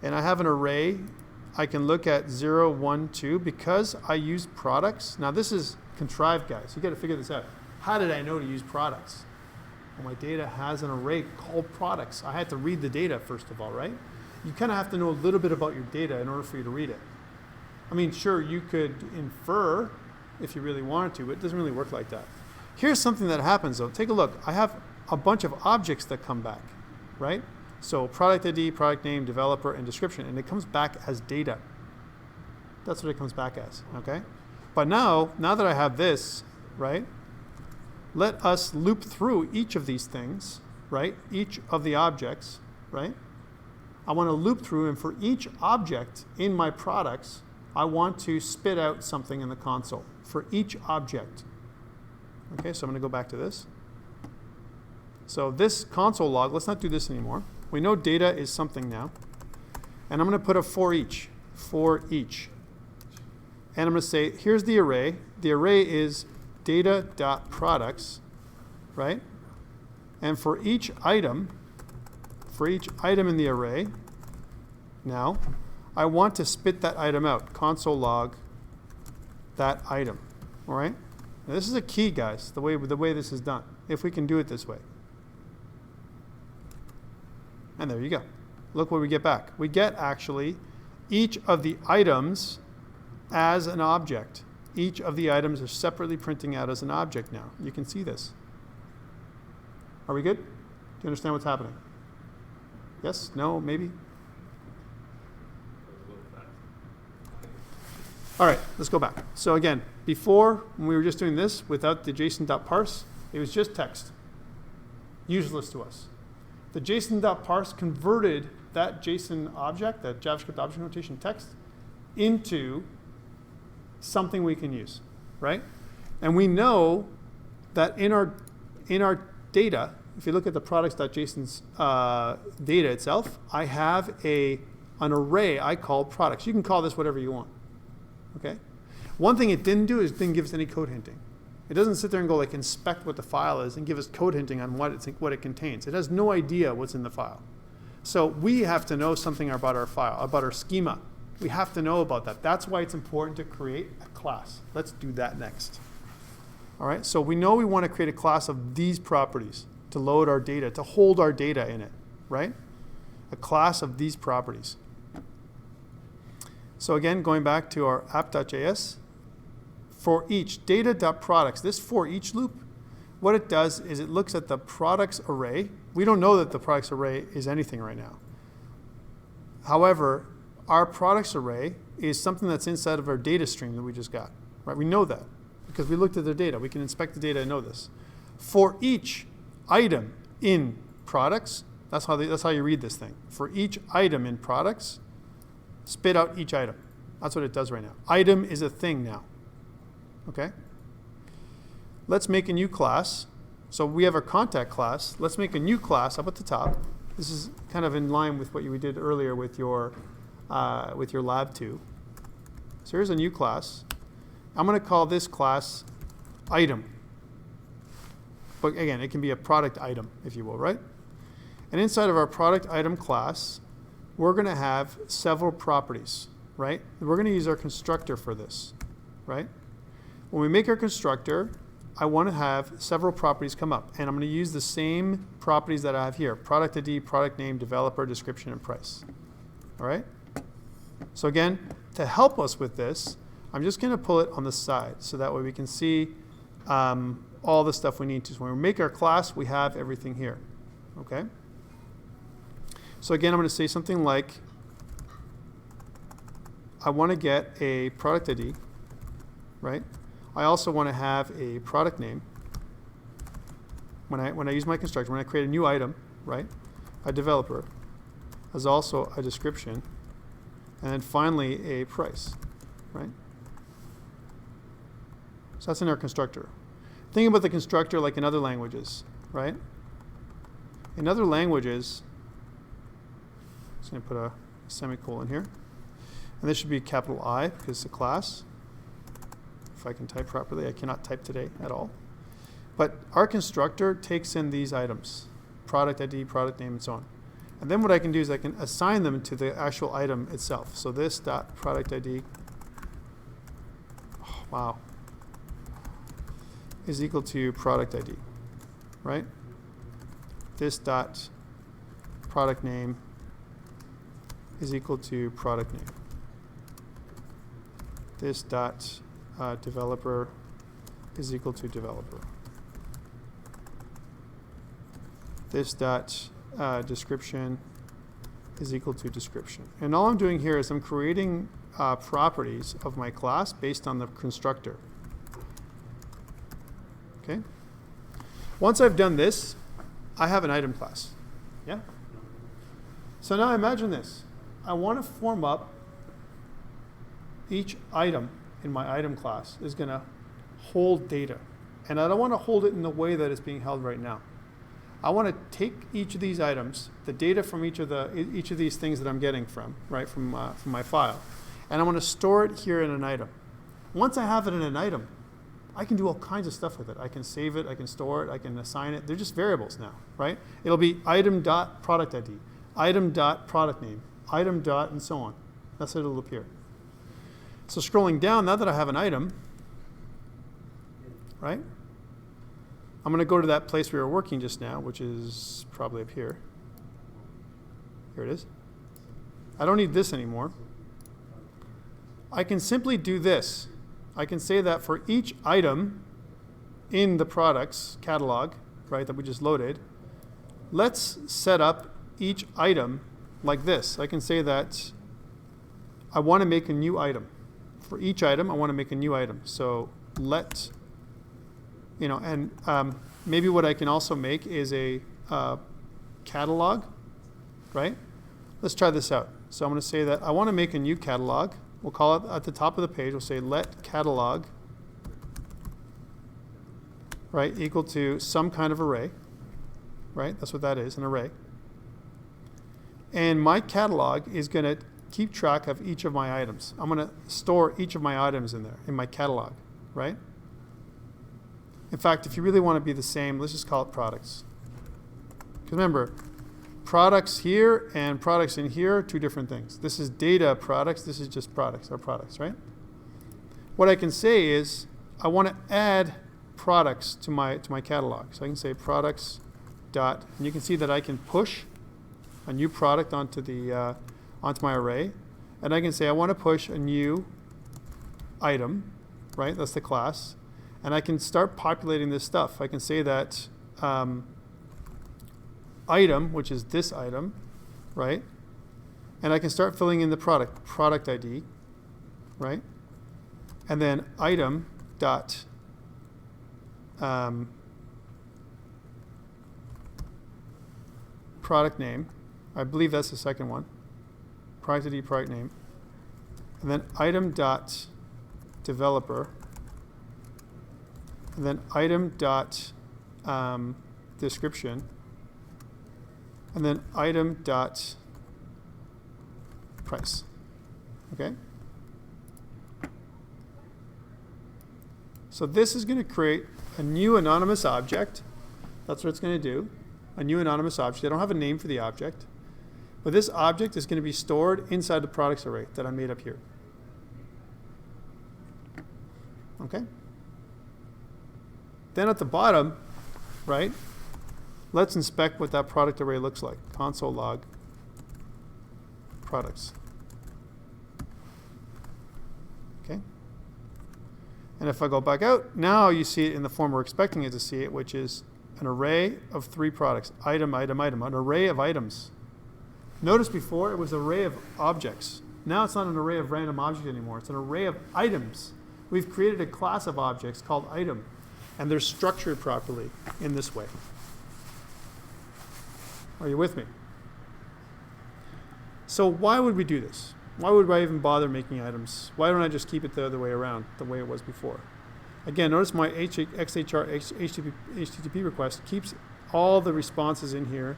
and I have an array I can look at 0, 1, 2 because I use products. Now this is contrived, guys. You got to figure this out. how did I know to use products? Well, my data has an array called products. I had to read the data first of all, right? You kind of have to know a little bit about your data in order for you to read it. I mean, sure, you could infer if you really wanted to, but it doesn't really work like that. Here's something that happens though. Take a look. I have a bunch of objects that come back, right? So product ID, product name, developer, and description, and it comes back as data. That's what it comes back as, okay? But now that I have this, right, let us loop through each of these things, right? Each of the objects, right? I want to loop through, and for each object in my products, I want to spit out something in the console for each object. Okay, so I'm going to go back to this. So this console log, let's not do this anymore. We know data is something now. And I'm going to put a for each. And I'm going to say, here's the array. The array is data.products, right? And for each item in the array, now, I want to spit that item out. Console log that item, all right? Now this is a key, guys, the way this is done, if we can do it this way. And there you go. Look what we get back. We get actually each of the items as an object. Each of the items are separately printing out as an object now. You can see this. Are we good? Do you understand what's happening? Yes? No? Maybe? All right, let's go back. So again, before, when we were just doing this without the JSON.parse, it was just text. Useless to us. The JSON.parse converted that JSON object, that JavaScript object notation text, into something we can use, right? And we know that in our data, if you look at the products.json's data itself, I have an array I call products. You can call this whatever you want. Okay. One thing it didn't do is it didn't give us any code hinting. It doesn't sit there and go like inspect what the file is and give us code hinting on what it contains. It has no idea what's in the file. So we have to know something about our file, about our schema. We have to know about that. That's why it's important to create a class. Let's do that next. All right. So we know we want to create a class of these properties to load our data, to hold our data in it, right? A class of these properties. So again, going back to our app.js, for each data.products, this for each loop, what it does is it looks at the products array. We don't know that the products array is anything right now. However, our products array is something that's inside of our data stream that we just got, right? We know that because we looked at the data. We can inspect the data and know this. For each item in products, that's how you read this thing. For each item in products, spit out each item. That's what it does right now. Item is a thing now. Okay? Let's make a new class. So we have our contact class. Let's make a new class up at the top. This is kind of in line with what you did earlier with your lab 2. So here's a new class. I'm going to call this class item. But again, it can be a product item, if you will, right? And inside of our product item class, we're going to have several properties, right? We're going to use our constructor for this, right? When we make our constructor, I want to have several properties come up. And I'm going to use the same properties that I have here. Product ID, product name, developer, description, and price. All right? So again, to help us with this, I'm just going to pull it on the side. So that way we can see all the stuff we need to. So when we make our class, we have everything here. Okay? So again, I'm going to say something like, I want to get a product ID, right? I also want to have a product name. When I use my constructor, when I create a new item, right? A developer has also a description, and then finally a price, right? So that's in our constructor. Think about the constructor like in other languages, right? In other languages, I'm just going to put a semicolon here. And this should be capital I because it's a class. If I can type properly, I cannot type today at all. But our constructor takes in these items, product ID, product name, and so on. And then what I can do is I can assign them to the actual item itself. So this dot product ID, oh, wow. is equal to product ID, right? This dot product name is equal to product name. This dot developer is equal to developer. This dot description is equal to description. And all I'm doing here is I'm creating properties of my class based on the constructor. Okay. Once I've done this, I have an item class. Yeah? So now imagine this. I want to form up each item in my item class is going to hold data. And I don't want to hold it in the way that it's being held right now. I want to take each of these items, the data from each of these things that I'm getting from, right, from my file, and I want to store it here in an item. Once I have it in an item, I can do all kinds of stuff with it. I can save it, I can store it, I can assign it. They're just variables now, right? It'll be item.product ID, item.product name, item dot, and so on. That's how it'll appear. So scrolling down, now that I have an item, right? I'm going to go to that place we were working just now, which is probably up here. Here it is. I don't need this anymore. I can simply do this. I can say that for each item in the products catalog, right, that we just loaded, let's set up each item like this. I can say that I want to make a new item. For each item, I want to make a new item. So let, and maybe what I can also make is a catalog, right? Let's try this out. So I'm going to say that I want to make a new catalog. We'll call it at the top of the page. We'll say let catalog, right, equal to some kind of array, right? That's what that is, an array. And my catalog is going to keep track of each of my items. I'm going to store each of my items in there, in my catalog, right? In fact, if you really want to be the same, let's just call it products. Because remember, products here and products in here are two different things. This is data products. This is just products, our products, right? What I can say is I want to add products to my catalog. So I can say products dot, and you can see that I can push a new product onto my array, and I can say I want to push a new item, right? That's the class, and I can start populating this stuff. I can say that item, which is this item, right? And I can start filling in the product ID, right? And then item dot product name. I believe that's the second one. Product ID, product name. And then item dot developer. And then item dot description. And then item dot price. Okay? So this is going to create a new anonymous object. That's what it's going to do. A new anonymous object. I don't have a name for the object. But this object is going to be stored inside the products array that I made up here. Okay? Then at the bottom, right, let's inspect what that product array looks like. Console log products. Okay? And if I go back out, now you see it in the form we're expecting it to see it, which is an array of 3 products. Item, item, item. An array of items. Notice before it was an array of objects. Now it's not an array of random objects anymore. It's an array of items. We've created a class of objects called item, and they're structured properly in this way. Are you with me? So why would we do this? Why would I even bother making items? Why don't I just keep it the other way around, the way it was before? Again, notice my XMLHttpRequest request keeps all the responses in here.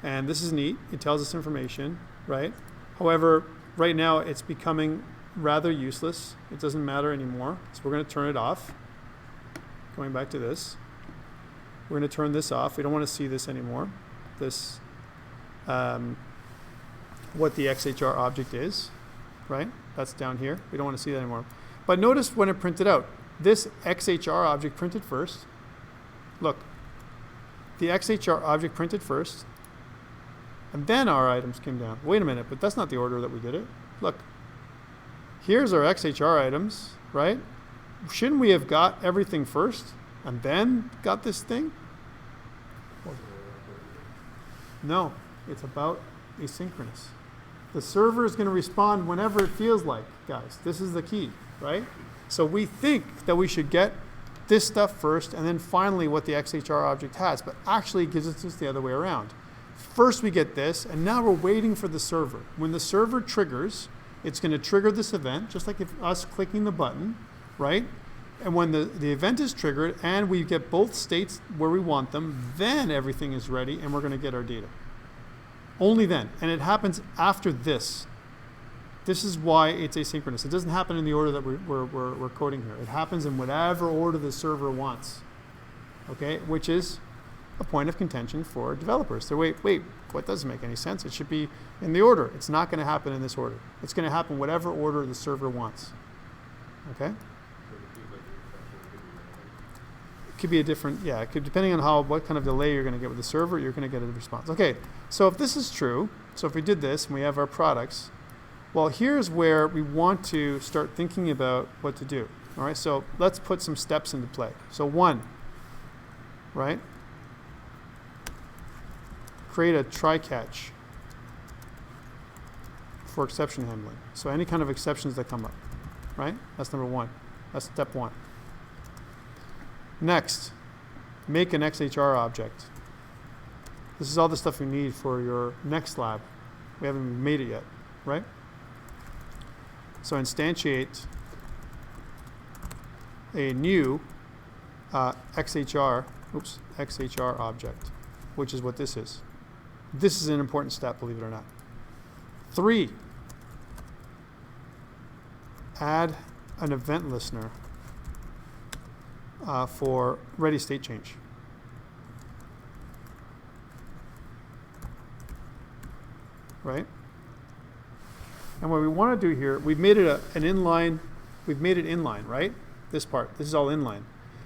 And this is neat. It tells us information, right? However, right now it's becoming rather useless. It doesn't matter anymore. So we're going to turn it off. Going back to this. We're going to turn this off. We don't want to see this anymore. This, what the XHR object is, right? That's down here. We don't want to see that anymore. But notice when it printed out, this XHR object printed first, Look, the XHR object printed first, and then our items came down. Wait a minute, but that's not the order that we did it. Look, here's our XHR items, right? Shouldn't we have got everything first and then got this thing? No, it's about asynchronous. The server is going to respond whenever it feels like, guys. This is the key, right? So we think that we should get this stuff first and then finally what the XHR object has, but actually it gives us just the other way around. First we get this, and now we're waiting for the server. When the server triggers, it's going to trigger this event, just like us clicking the button, right? And when the event is triggered and we get both states where we want them, then everything is ready and we're going to get our data. Only then. And it happens after this. This is why it's asynchronous. It doesn't happen in the order that we're coding here. It happens in whatever order the server wants, okay? Which is a point of contention for developers. So wait, what doesn't make any sense? It should be in the order. It's not going to happen in this order. It's going to happen whatever order the server wants, okay? Could be a different, yeah, it could, depending on what kind of delay you're going to get with the server, you're going to get a response. Okay, so if this is true, so if we did this and we have our products, well, here's where we want to start thinking about what to do. All right, so let's put some steps into play. So 1, right? Create a try-catch for exception handling. So any kind of exceptions that come up, right? That's number 1. That's step 1. Next, make an XHR object. This is all the stuff you need for your next lab. We haven't made it yet, right? So instantiate a new XHR object, which is what this is. This is an important step, believe it or not. 3, add an event listener for ready state change. Right? And what we want to do here, we've made it an inline, right? This part, this is all inline.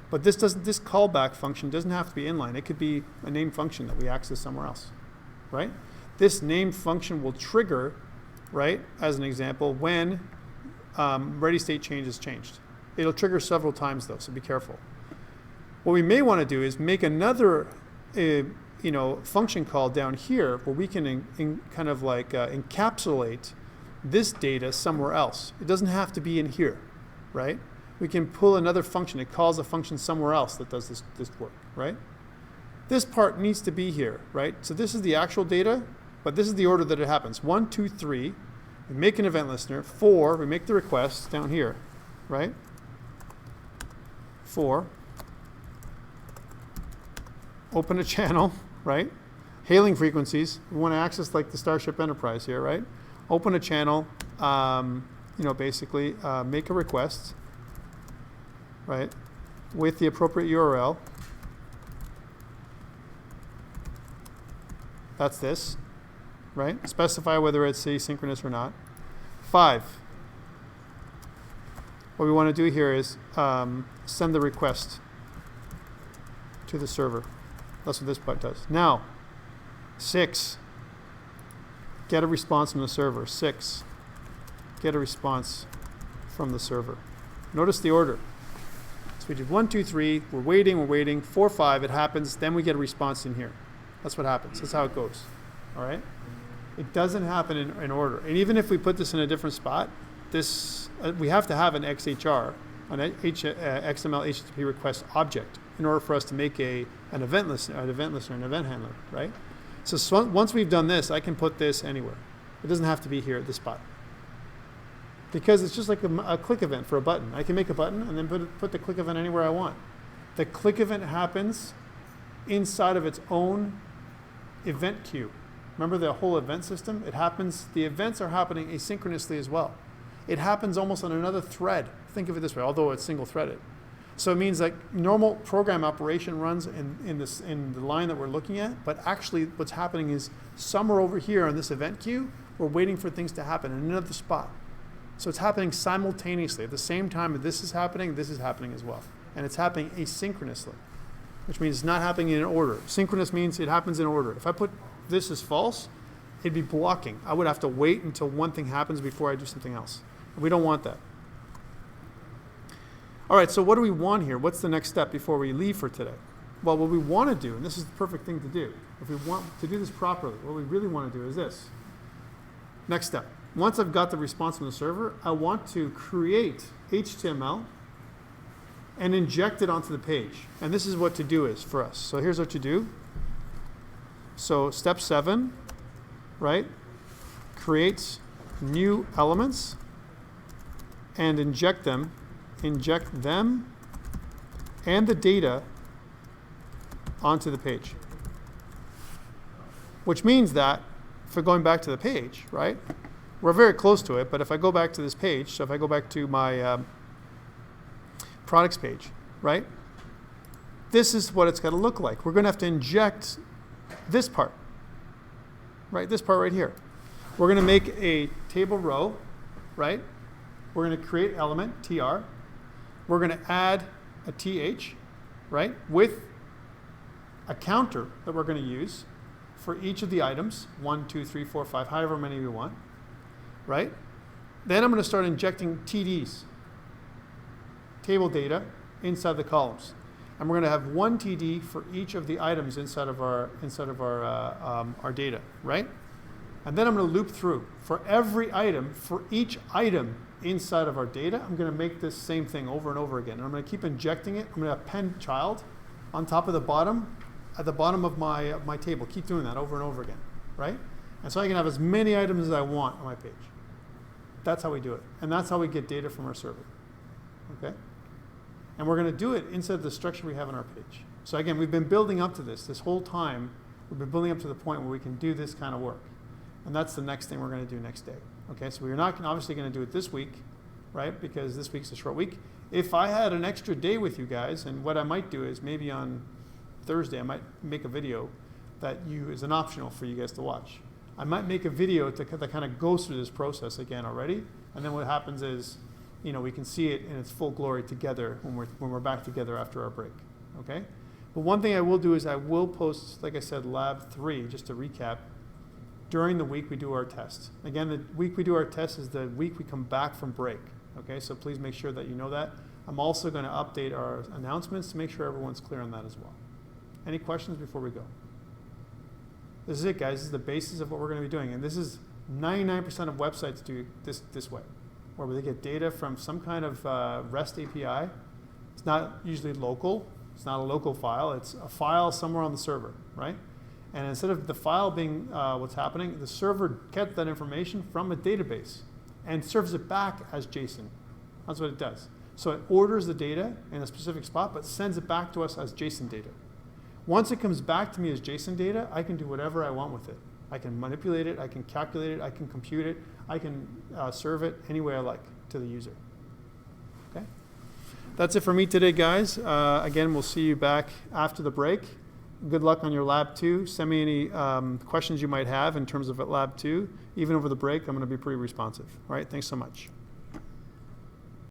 But this callback function doesn't have to be inline. It could be a named function that we access somewhere else, right? This named function will trigger, right, as an example, when ready state change is changed. It'll trigger several times though, so be careful. What we may want to do is make another function call down here where we can kind of like encapsulate this data somewhere else. It doesn't have to be in here, right? We can pull another function. It calls a function somewhere else that does this work, right? This part needs to be here, right? So this is the actual data, but this is the order that it happens. 1, 2, 3, we make an event listener. 4, we make the request down here, right? 4, open a channel, right? Hailing frequencies, we want to access like the Starship Enterprise here, right? Open a channel, basically make a request, right, with the appropriate URL. That's this, right? Specify whether it's asynchronous or not. 5, what we want to do here is send the request to the server. That's what this part does. Now, 6, get a response from the server. 6, get a response from the server. Notice the order. So we did 1, 2, 3, we're waiting, 4, 5, it happens, then we get a response in here. That's what happens. That's how it goes. All right? It doesn't happen in order. And even if we put this in a different spot, we have to have an XHR, an XMLHttpRequest Object, in order for us to make an event listener, an event handler, right? So once we've done this, I can put this anywhere. It doesn't have to be here at this spot. Because it's just like a click event for a button. I can make a button and then put the click event anywhere I want. The click event happens inside of its own event queue. Remember the whole event system? The events are happening asynchronously as well. It happens almost on another thread. Think of it this way, although it's single threaded. So it means like normal program operation runs in the line that we're looking at, but actually what's happening is somewhere over here on this event queue, we're waiting for things to happen in another spot. So it's happening simultaneously. At the same time that this is happening as well. And it's happening asynchronously. which means it's not happening in order. Synchronous means it happens in order. If I put this as false, it'd be blocking. I would have to wait until one thing happens before I do something else. We don't want that. All right, so what do we want here? What's the next step before we leave for today? Well, what we want to do, and this is the perfect thing to do, if we want to do this properly, what we really want to do is this. Next step. Once I've got the response from the server, I want to create HTML and inject it onto the page. And this is what to do is for us. So here's what you do. So step 7, right? Create new elements and inject them and the data onto the page. Which means that, if we're going back to the page, right? We're very close to it, but if I go back to this page, so if I go back to my products page, right? This is what it's going to look like. We're going to have to inject this part, right? This part right here. We're going to make a table row, right? We're going to create element, tr. We're going to add a th, right? With a counter that we're going to use for each of the items, 1, 2, 3, 4, 5, however many we want, right? Then I'm going to start injecting TDs, table data, inside the columns. And we're going to have one TD for each of the items inside of our data, right? And then I'm going to loop through. For every item, for each item inside of our data, I'm going to make this same thing over and over again. And I'm going to keep injecting it. I'm going to append child on top of the bottom, at the bottom of my table. Keep doing that over and over again, right? And so I can have as many items as I want on my page. That's how we do it. And that's how we get data from our server, okay? And we're going to do it inside the structure we have on our page. So again, we've been building up to this whole time. We've been building up to the point where we can do this kind of work. And that's the next thing we're going to do next day. Okay, so we're not obviously going to do it this week, right? Because this week's a short week. If I had an extra day with you guys, and what I might do is maybe on Thursday, I might make a video that is an optional for you guys to watch. I might make a video that kind of goes through this process again already. And then what happens is, we can see it in its full glory together when we're back together after our break, okay? But one thing I will do is I will post, like I said, Lab 3, just to recap, during the week we do our test. Again, the week we do our test is the week we come back from break, okay? So please make sure that you know that. I'm also going to update our announcements to make sure everyone's clear on that as well. Any questions before we go? This is it, guys. This is the basis of what we're going to be doing. And this is 99% of websites do this way, where they get data from some kind of REST API. It's not usually local. It's not a local file. It's a file somewhere on the server, right? And instead of the file being what's happening, the server gets that information from a database and serves it back as JSON. That's what it does. So it orders the data in a specific spot, but sends it back to us as JSON data. Once it comes back to me as JSON data, I can do whatever I want with it. I can manipulate it, I can calculate it, I can compute it, I can serve it any way I like to the user. Okay? That's it for me today, guys. Again, we'll see you back after the break. Good luck on your Lab 2. Send me any questions you might have in terms of Lab 2. Even over the break, I'm going to be pretty responsive. All right, thanks so much.